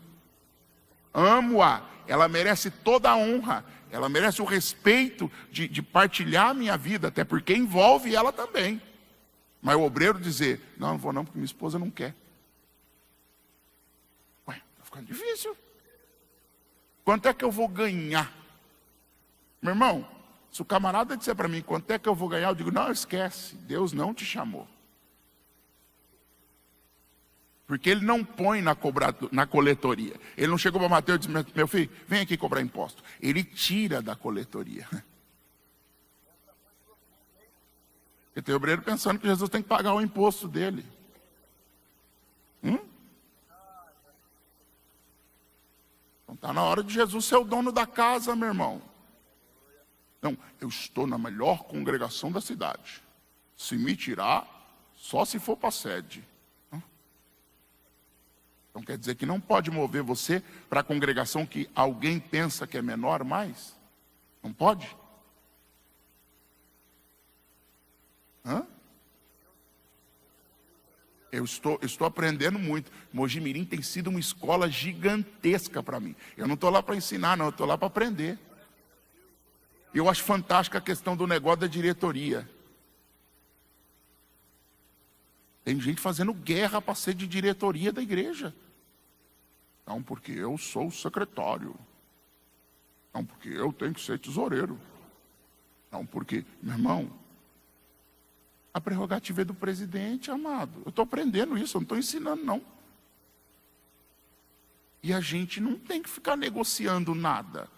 Amo-a, ela merece toda a honra, ela merece o respeito de partilhar a minha vida, até porque envolve ela também. Mas o obreiro dizer, não vou não, porque minha esposa não quer. Ué, está ficando difícil. Quanto é que eu vou ganhar? Meu irmão, se o camarada disser para mim, quanto é que eu vou ganhar? Eu digo, não, esquece, Deus não te chamou. Porque ele não põe na coletoria. Ele não chegou para Mateus e disse, meu filho, vem aqui cobrar imposto. Ele tira da coletoria. E tem obreiro pensando que Jesus tem que pagar o imposto dele. Então está na hora de Jesus ser o dono da casa, meu irmão. Não, eu estou na melhor congregação da cidade. Se me tirar, só se for para a sede. Então quer dizer que não pode mover você para a congregação que alguém pensa que é menor mais? Não pode? Eu estou aprendendo muito. Mojimirim tem sido uma escola gigantesca para mim. Eu não estou lá para ensinar, não, eu estou lá para aprender. Eu acho fantástica a questão do negócio da diretoria. Tem gente fazendo guerra para ser de diretoria da igreja. Não, porque eu sou o secretário. Não, porque eu tenho que ser tesoureiro. Não, porque, meu irmão, a prerrogativa é do presidente, amado. Eu estou aprendendo isso, eu não estou ensinando, não. E a gente não tem que ficar negociando nada.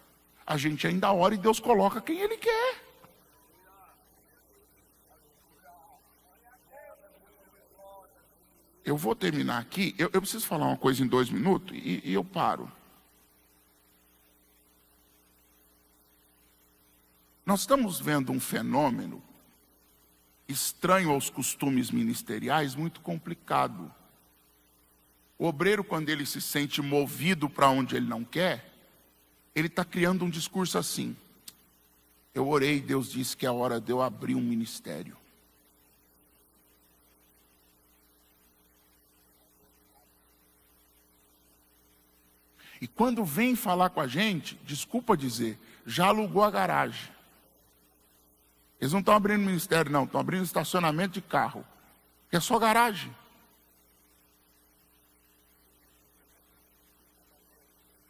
A gente ainda ora e Deus coloca quem Ele quer. Eu vou terminar aqui. Eu preciso falar uma coisa em 2 minutos e eu paro. Nós estamos vendo um fenômeno estranho aos costumes ministeriais, muito complicado. O obreiro, quando ele se sente movido para onde ele não quer, ele está criando um discurso assim. Eu orei, Deus disse que é a hora de eu abrir um ministério. E quando vem falar com a gente, desculpa dizer, já alugou a garagem. Eles não estão abrindo ministério, não, estão abrindo estacionamento de carro, que é só garagem.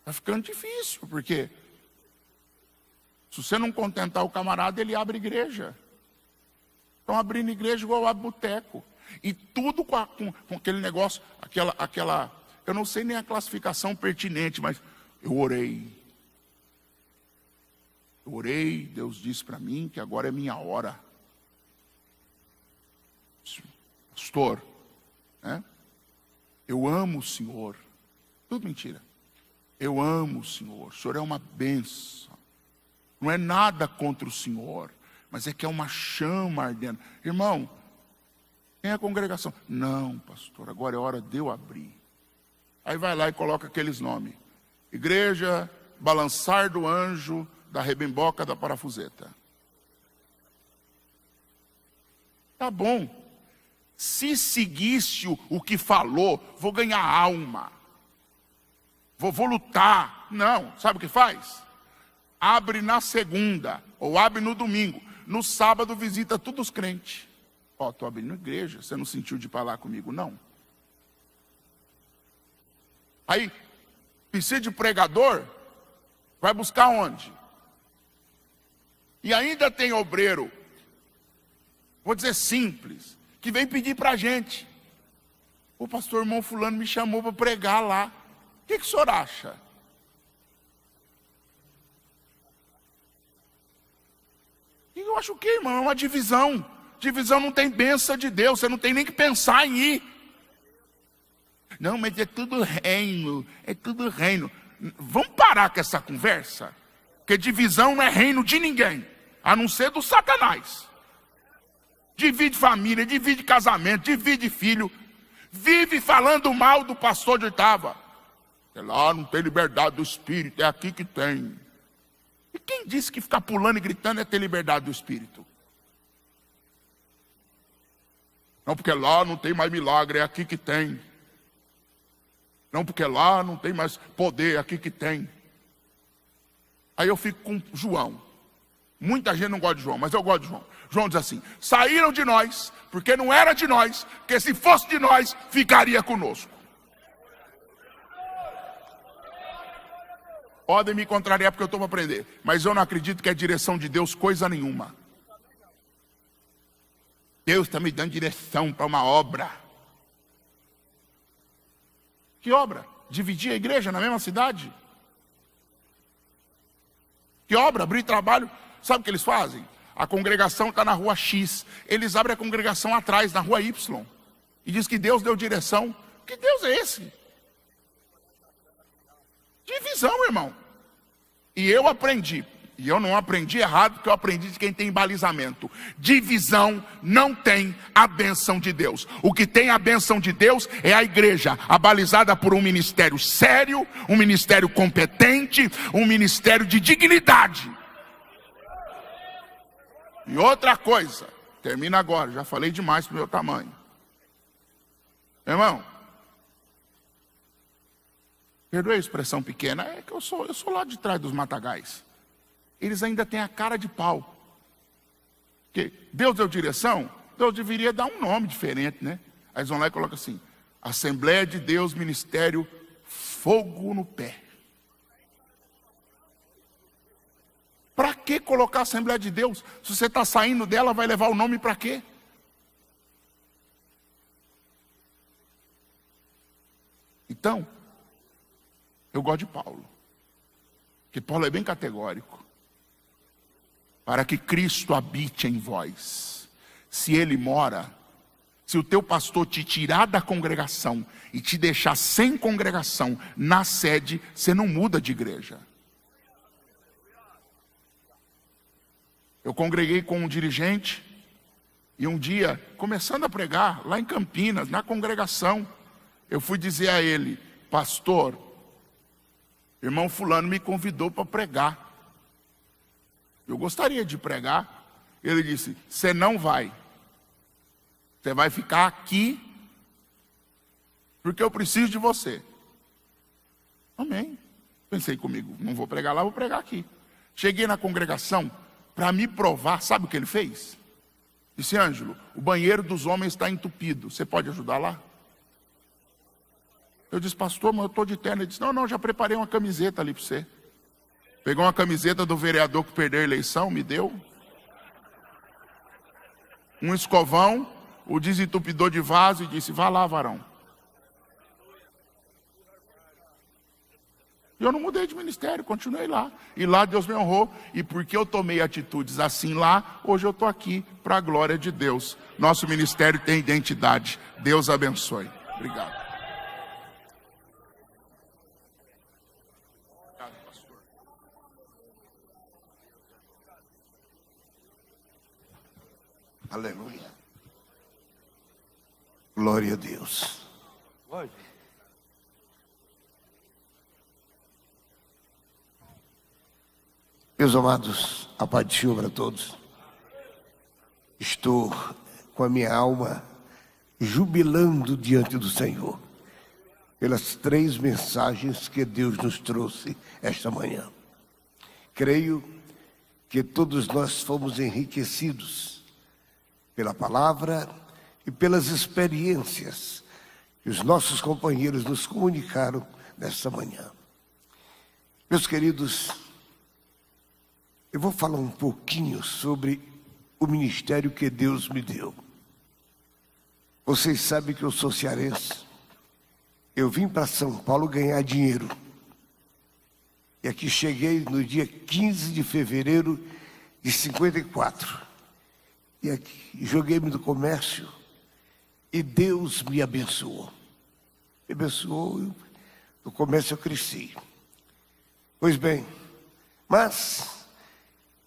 Está ficando difícil, porque se você não contentar o camarada, ele abre igreja. Estão abrindo igreja igual abre boteco. E tudo com aquele negócio, aquela, eu não sei nem a classificação pertinente, mas eu orei. Eu orei, Deus disse para mim que agora é minha hora. Pastor, né? Eu amo o Senhor. Tudo mentira. Eu amo o Senhor é uma bênção. Não é nada contra o Senhor, mas é que é uma chama ardendo. Irmão, quem é a congregação? Não, pastor, agora é hora de eu abrir. Aí vai lá e coloca aqueles nomes. Igreja Balançar do Anjo da Rebemboca da Parafuseta. Tá bom. Se seguisse o que falou, vou ganhar alma. Vou lutar. Não, sabe o que faz? Abre na segunda, ou abre no domingo. No sábado visita todos os crentes. Ó, estou abrindo igreja, você não sentiu de falar comigo, não? Aí, precisa de pregador, vai buscar onde? E ainda tem obreiro, vou dizer simples, que vem pedir para a gente. O pastor irmão fulano me chamou para pregar lá. O que o senhor acha? E eu acho o quê, irmão? É uma divisão. Divisão não tem bênção de Deus, você não tem nem que pensar em ir. Não, mas é tudo reino, é tudo reino. Vamos parar com essa conversa? Porque divisão não é reino de ninguém, a não ser do Satanás. Divide família, divide casamento, divide filho. Vive falando mal do pastor de oitava. Lá não tem liberdade do espírito, é aqui que tem. E quem disse que ficar pulando e gritando é ter liberdade do espírito? Não, porque lá não tem mais milagre, é aqui que tem. Não, porque lá não tem mais poder, é aqui que tem. Aí eu fico com João. Muita gente não gosta de João, mas eu gosto de João. João diz assim: saíram de nós, porque não era de nós, porque se fosse de nós, ficaria conosco. Podem me contrariar porque eu estou para aprender, mas eu não acredito que é direção de Deus coisa nenhuma. Deus está me dando direção para uma obra. Que obra? Dividir a igreja na mesma cidade? Que obra? Abrir trabalho. Sabe o que eles fazem? A congregação está na rua X. Eles abrem a congregação atrás, na rua Y. E diz que Deus deu direção. Que Deus é esse? Divisão, irmão. E eu aprendi. E eu não aprendi errado, porque eu aprendi de quem tem balizamento. Divisão não tem a bênção de Deus. O que tem a bênção de Deus é a igreja, abalizada por um ministério sério, um ministério competente, um ministério de dignidade. E outra coisa, termina agora, já falei demais pro meu tamanho. Irmão, perdoe a expressão pequena, é que eu sou lá de trás dos matagais. Eles ainda têm a cara de pau. Porque Deus deu direção, Deus deveria dar um nome diferente, né? Aí eles vão lá e colocam assim: Assembleia de Deus, Ministério Fogo no Pé. Para que colocar a Assembleia de Deus? Se você está saindo dela, vai levar o nome para quê? Então, eu gosto de Paulo. Porque Paulo é bem categórico. Para que Cristo habite em vós. Se Ele mora, se o teu pastor te tirar da congregação e te deixar sem congregação na sede, você não muda de igreja. Eu congreguei com um dirigente e um dia, começando a pregar, lá em Campinas, na congregação, eu fui dizer a ele: pastor, irmão fulano me convidou para pregar. Eu gostaria de pregar. Ele disse: você não vai. Você vai ficar aqui, porque eu preciso de você. Amém. Pensei comigo, não vou pregar lá, vou pregar aqui. Cheguei na congregação, para me provar, sabe o que ele fez? Disse: Ângelo, o banheiro dos homens está entupido, você pode ajudar lá? Eu disse: pastor, mas eu estou de terno. Ele disse: não, já preparei uma camiseta ali para você. Pegou uma camiseta do vereador que perdeu a eleição, me deu. Um escovão, o desentupidor de vaso e disse: vá lá, varão. E eu não mudei de ministério, continuei lá. E lá Deus me honrou. E porque eu tomei atitudes assim lá, hoje eu estou aqui para a glória de Deus. Nosso ministério tem identidade. Deus abençoe. Obrigado. Aleluia. Glória a Deus. Meus amados, a paz do Senhor para todos. Estou com a minha alma jubilando diante do Senhor pelas 3 mensagens que Deus nos trouxe esta manhã. Creio que todos nós fomos enriquecidos pela palavra e pelas experiências que os nossos companheiros nos comunicaram nesta manhã. Meus queridos, eu vou falar um pouquinho sobre o ministério que Deus me deu. Vocês sabem que eu sou cearense. Eu vim para São Paulo ganhar dinheiro. E aqui cheguei no dia 15 de fevereiro de 54. E aqui, joguei-me no comércio e Deus me abençoou. Me abençoou, no comércio eu cresci. Pois bem, mas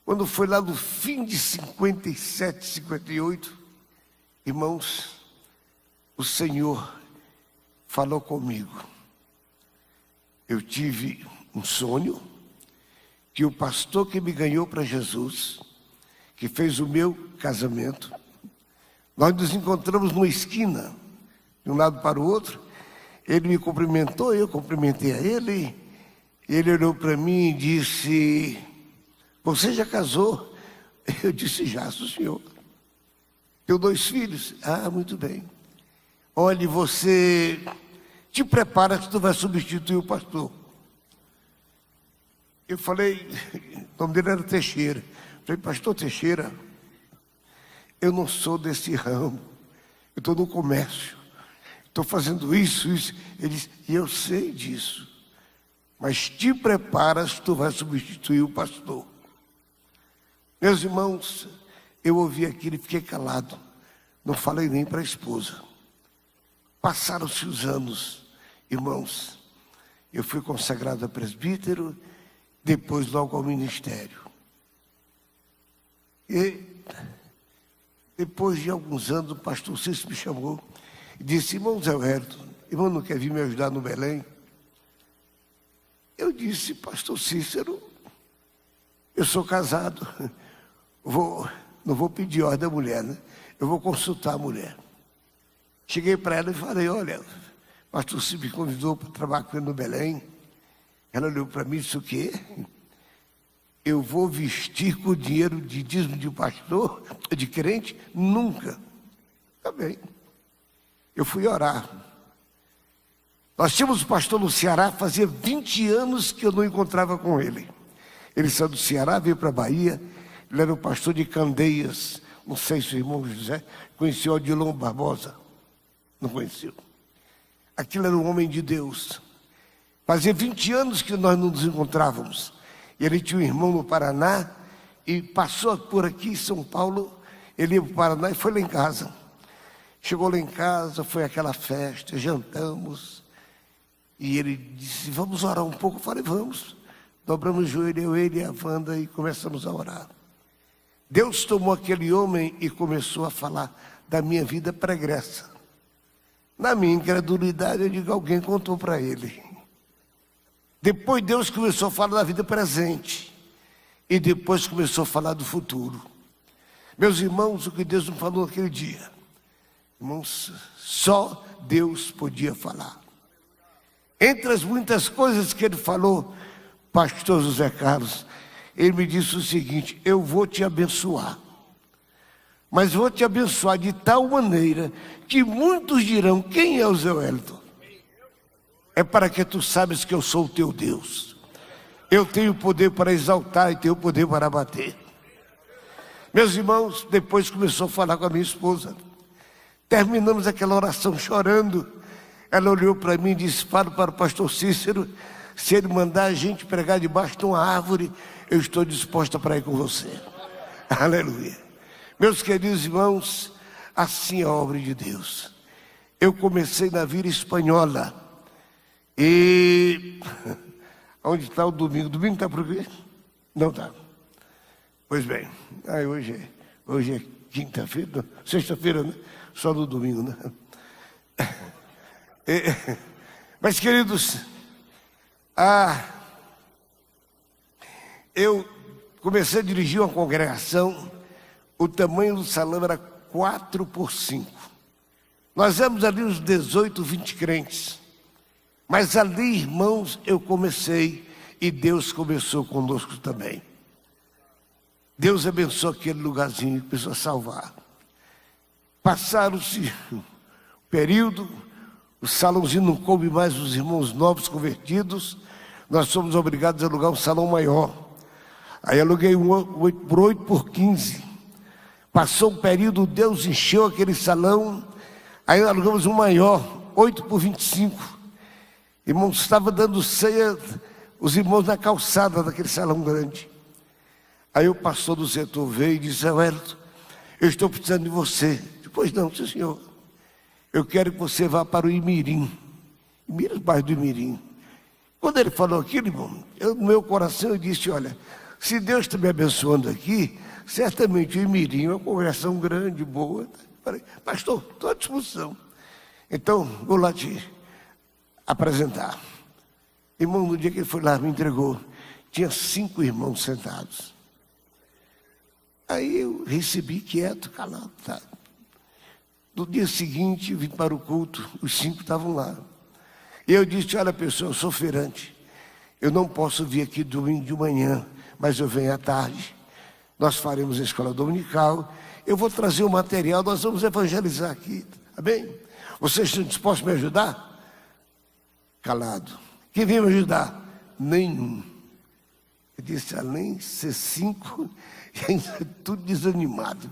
quando foi lá no fim de 57, 58, irmãos, o Senhor falou comigo. Eu tive um sonho que o pastor que me ganhou para Jesus, que fez o meu casamento, nós nos encontramos numa esquina, de um lado para o outro. Ele me cumprimentou, eu cumprimentei a ele. Ele olhou para mim e disse: você já casou? Eu disse: já, senhor. Tenho 2 filhos. Ah, muito bem. Olhe, você te prepara que tu vai substituir o pastor. Eu falei, o nome dele era Teixeira. Eu falei: pastor Teixeira, eu não sou desse ramo. Eu estou no comércio. Estou fazendo isso. Ele disse: e eu sei disso. Mas te preparas, tu vai substituir o pastor. Meus irmãos, eu ouvi aquilo e fiquei calado. Não falei nem para a esposa. Passaram-se os anos, irmãos. Eu fui consagrado a presbítero, depois logo ao ministério. E depois de alguns anos, o pastor Cícero me chamou e disse: irmão Zé Wellington, irmão não quer vir me ajudar no Belém? Eu disse: pastor Cícero, eu sou casado, não vou pedir ordem da mulher, né? Eu vou consultar a mulher. Cheguei para ela e falei: olha, pastor Cícero me convidou para trabalhar com ele no Belém. Ela olhou para mim e disse: o quê? Eu vou vestir com o dinheiro de dízimo de pastor, de crente? Nunca. Tá bem. Eu fui orar. Nós tínhamos um pastor no Ceará, fazia 20 anos que eu não encontrava com ele. Ele saiu do Ceará, veio para a Bahia. Ele era o pastor de Candeias. Não sei se o irmão José conheceu Odilon Barbosa. Não conheceu. Aquilo era um homem de Deus. Fazia 20 anos que nós não nos encontrávamos. E ele tinha um irmão no Paraná e passou por aqui em São Paulo. Ele ia para o Paraná e foi lá em casa. Chegou lá em casa, foi aquela festa, jantamos. E ele disse: vamos orar um pouco. Eu falei: vamos. Dobramos o joelho, ele e a Wanda, e começamos a orar. Deus tomou aquele homem e começou a falar da minha vida pregressa. Na minha incredulidade, eu digo: alguém contou para ele. Depois Deus começou a falar da vida presente. E depois começou a falar do futuro. Meus irmãos, o que Deus me falou naquele dia, irmãos, só Deus podia falar. Entre as muitas coisas que ele falou, pastor José Carlos, ele me disse o seguinte: eu vou te abençoar. Mas vou te abençoar de tal maneira que muitos dirão: quem é o Zé Wellington? É para que tu sabes que eu sou o teu Deus. Eu tenho poder para exaltar e tenho poder para abater. Meus irmãos, depois começou a falar com a minha esposa. Terminamos aquela oração chorando. Ela olhou para mim e disse: fala para o pastor Cícero, se ele mandar a gente pregar debaixo de uma árvore, eu estou disposta para ir com você. Aleluia. Meus queridos irmãos, assim é a obra de Deus. Eu comecei na Vila Espanhola. E onde está o domingo? Domingo está por aqui? Não está. Pois bem, hoje é quinta-feira, sexta-feira, né? Só no domingo, né? Mas, queridos, eu comecei a dirigir uma congregação. O tamanho do salão era 4x5. Nós éramos ali uns 18, 20 crentes. Mas ali, irmãos, eu comecei e Deus começou conosco também. Deus abençoou aquele lugarzinho e começou a salvar. Passaram-se o período, o salãozinho não coube mais os irmãos novos convertidos. Nós fomos obrigados a alugar um salão maior. Aí aluguei por 8x15. Passou um período, Deus encheu aquele salão. Aí alugamos um maior, 8x25. Irmãos, estava dando ceia, os irmãos na calçada daquele salão grande. Aí o pastor do setor veio e disse: Wellington, eu estou precisando de você. Pois não, sim, senhor. Eu quero que você vá para o Imirim. Imirim, bairro do Imirim. Quando ele falou aquilo, irmão, no meu coração eu disse: olha, se Deus está me abençoando aqui, certamente o Imirim é uma congregação grande, boa. Falei: pastor, estou à disposição. Então, vou lá te apresentar. Irmão, no dia que ele foi lá, me entregou, tinha 5 irmãos sentados. Aí eu recebi quieto, calado. Tá. No dia seguinte, vim para o culto, os 5 estavam lá. E eu disse: olha, pessoal, eu sou feirante. Eu não posso vir aqui domingo de manhã, mas eu venho à tarde. Nós faremos a escola dominical. Eu vou trazer o material, nós vamos evangelizar aqui. Tá bem? Vocês estão dispostos a me ajudar? Calado. Quem vem me ajudar? Nenhum. Eu disse: além de ser 5, ainda tudo desanimado.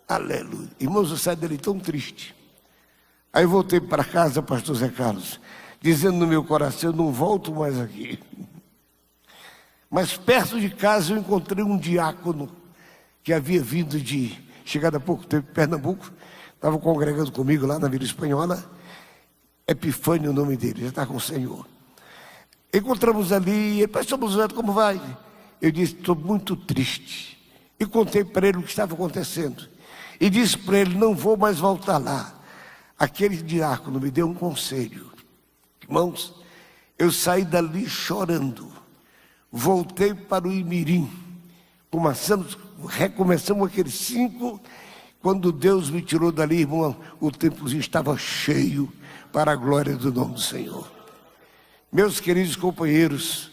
Aleluia. Irmãos, eu saí dele tão triste. Aí eu voltei para casa, pastor Zé Carlos, dizendo no meu coração: eu não volto mais aqui. Mas perto de casa eu encontrei um diácono que havia vindo de, chegado há pouco tempo, Pernambuco, estava congregando comigo lá na Vila Espanhola. Epifânio, o nome dele, já está com o Senhor. Encontramos ali, ele: pastor Mozueto, como vai? Eu disse: estou muito triste. E contei para ele o que estava acontecendo. E disse para ele: não vou mais voltar lá. Aquele diácono me deu um conselho. Irmãos, eu saí dali chorando. Voltei para o Imirim. Recomeçamos aqueles 5. Quando Deus me tirou dali, irmão, o templozinho estava cheio para a glória do nome do Senhor. Meus queridos companheiros,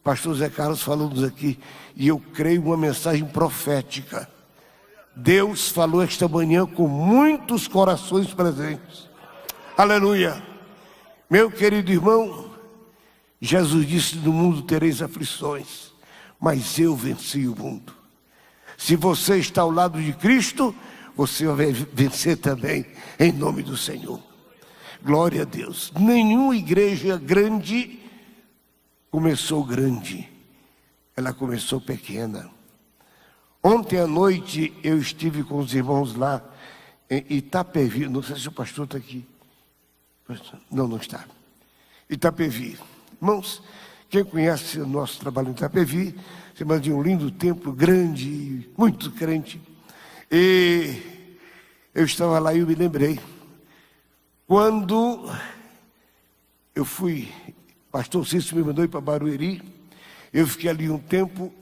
pastor Zé Carlos falou-nos aqui, e eu creio uma mensagem profética. Deus falou esta manhã com muitos corações presentes. Aleluia. Meu querido irmão, Jesus disse: no mundo tereis aflições, mas eu venci o mundo. Se você está ao lado de Cristo, você vai vencer também, em nome do Senhor. Glória a Deus. Nenhuma igreja grande começou grande, ela começou pequena. Ontem à noite eu estive com os irmãos lá em Itapevi. Não sei se o pastor está aqui. Não, não está. Itapevi. Irmãos, quem conhece o nosso trabalho em Itapevi, se chama de um lindo templo, grande, muito crente. E eu estava lá e eu me lembrei. Quando eu fui, pastor Cícero me mandou ir para Barueri, eu fiquei ali um tempo.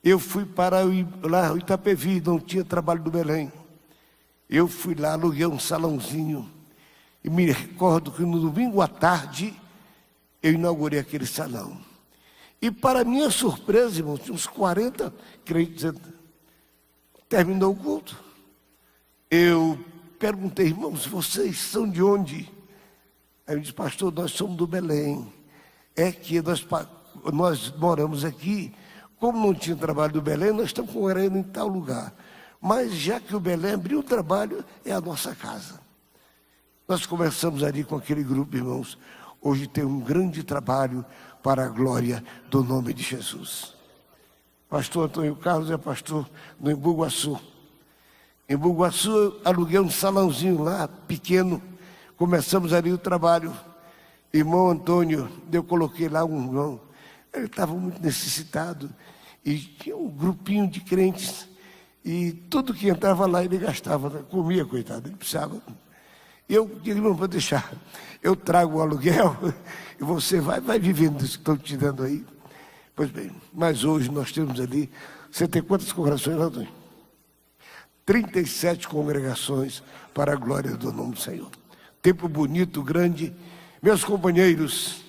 Eu fui para lá o Itapevi, não tinha trabalho do Belém. Eu fui lá, aluguei um salãozinho. E me recordo que no domingo à tarde, eu inaugurei aquele salão. E para minha surpresa, irmãos, tinha uns 40 crentes. Terminou o culto. Eu perguntei: irmãos, vocês são de onde? Aí eu disse: pastor, nós somos do Belém. É que nós moramos aqui. Como não tinha trabalho do Belém, nós estamos congregando em tal lugar. Mas já que o Belém abriu o trabalho, é a nossa casa. Nós conversamos ali com aquele grupo, irmãos. Hoje tem um grande trabalho para a glória do nome de Jesus. Pastor Antônio Carlos é pastor no Embu Guaçu. Em Embu Guaçu eu aluguei um salãozinho lá, pequeno. Começamos ali o trabalho. Irmão Antônio, eu coloquei lá um irmão. Ele estava muito necessitado. E tinha um grupinho de crentes. E tudo que entrava lá ele gastava, comia, coitado, ele precisava. E eu digo: irmão, vou deixar. Eu trago o aluguel e você vai vivendo isso que estão te dando aí. Pois bem, mas hoje nós temos ali, você tem quantas congregações, Antônio? 37 congregações para a glória do nome do Senhor. Tempo bonito, grande. Meus companheiros,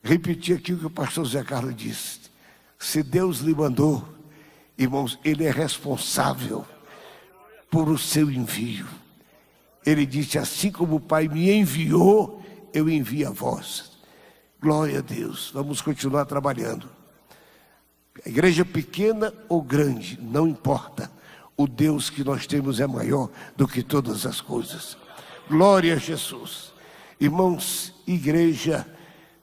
repetir aqui o que o pastor Zé Carlos disse. Se Deus lhe mandou, irmãos, Ele é responsável por o seu envio. Ele disse: assim como o Pai me enviou, eu envio a vós. Glória a Deus. Vamos continuar trabalhando. A igreja pequena ou grande, não importa. O Deus que nós temos é maior do que todas as coisas. Glória a Jesus. Irmãos, igreja,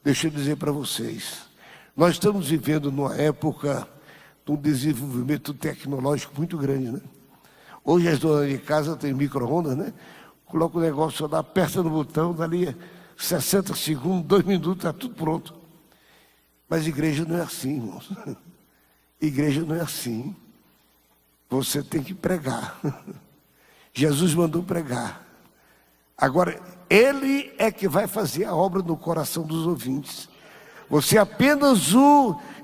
deixa eu dizer para vocês. Nós estamos vivendo numa época de um desenvolvimento tecnológico muito grande, né? Hoje as donas de casa têm micro-ondas, né? Coloca o negócio lá, aperta no botão, dali 60 segundos, 2 minutos, está tudo pronto. Mas igreja não é assim, irmãos. Igreja não é assim. Você tem que pregar. Jesus mandou pregar. Agora, Ele é que vai fazer a obra no coração dos ouvintes. Você é apenas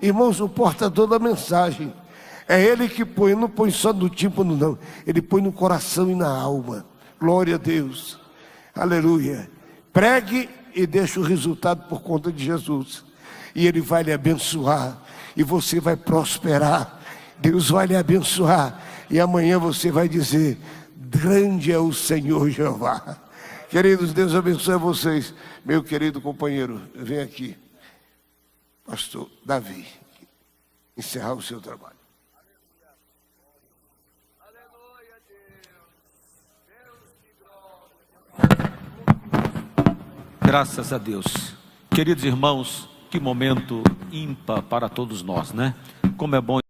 irmãos, o portador da mensagem. É Ele que põe, não põe só no tímpano, não. Ele põe no coração e na alma. Glória a Deus. Aleluia. Pregue e deixe o resultado por conta de Jesus. E Ele vai lhe abençoar. E você vai prosperar. Deus vai lhe abençoar. E amanhã você vai dizer: grande é o Senhor Jeová. Queridos, Deus abençoe vocês. Meu querido companheiro, vem aqui. Pastor Davi, encerrar o seu trabalho. Graças a Deus. Queridos irmãos, que momento ímpar para todos nós, né? Como é bom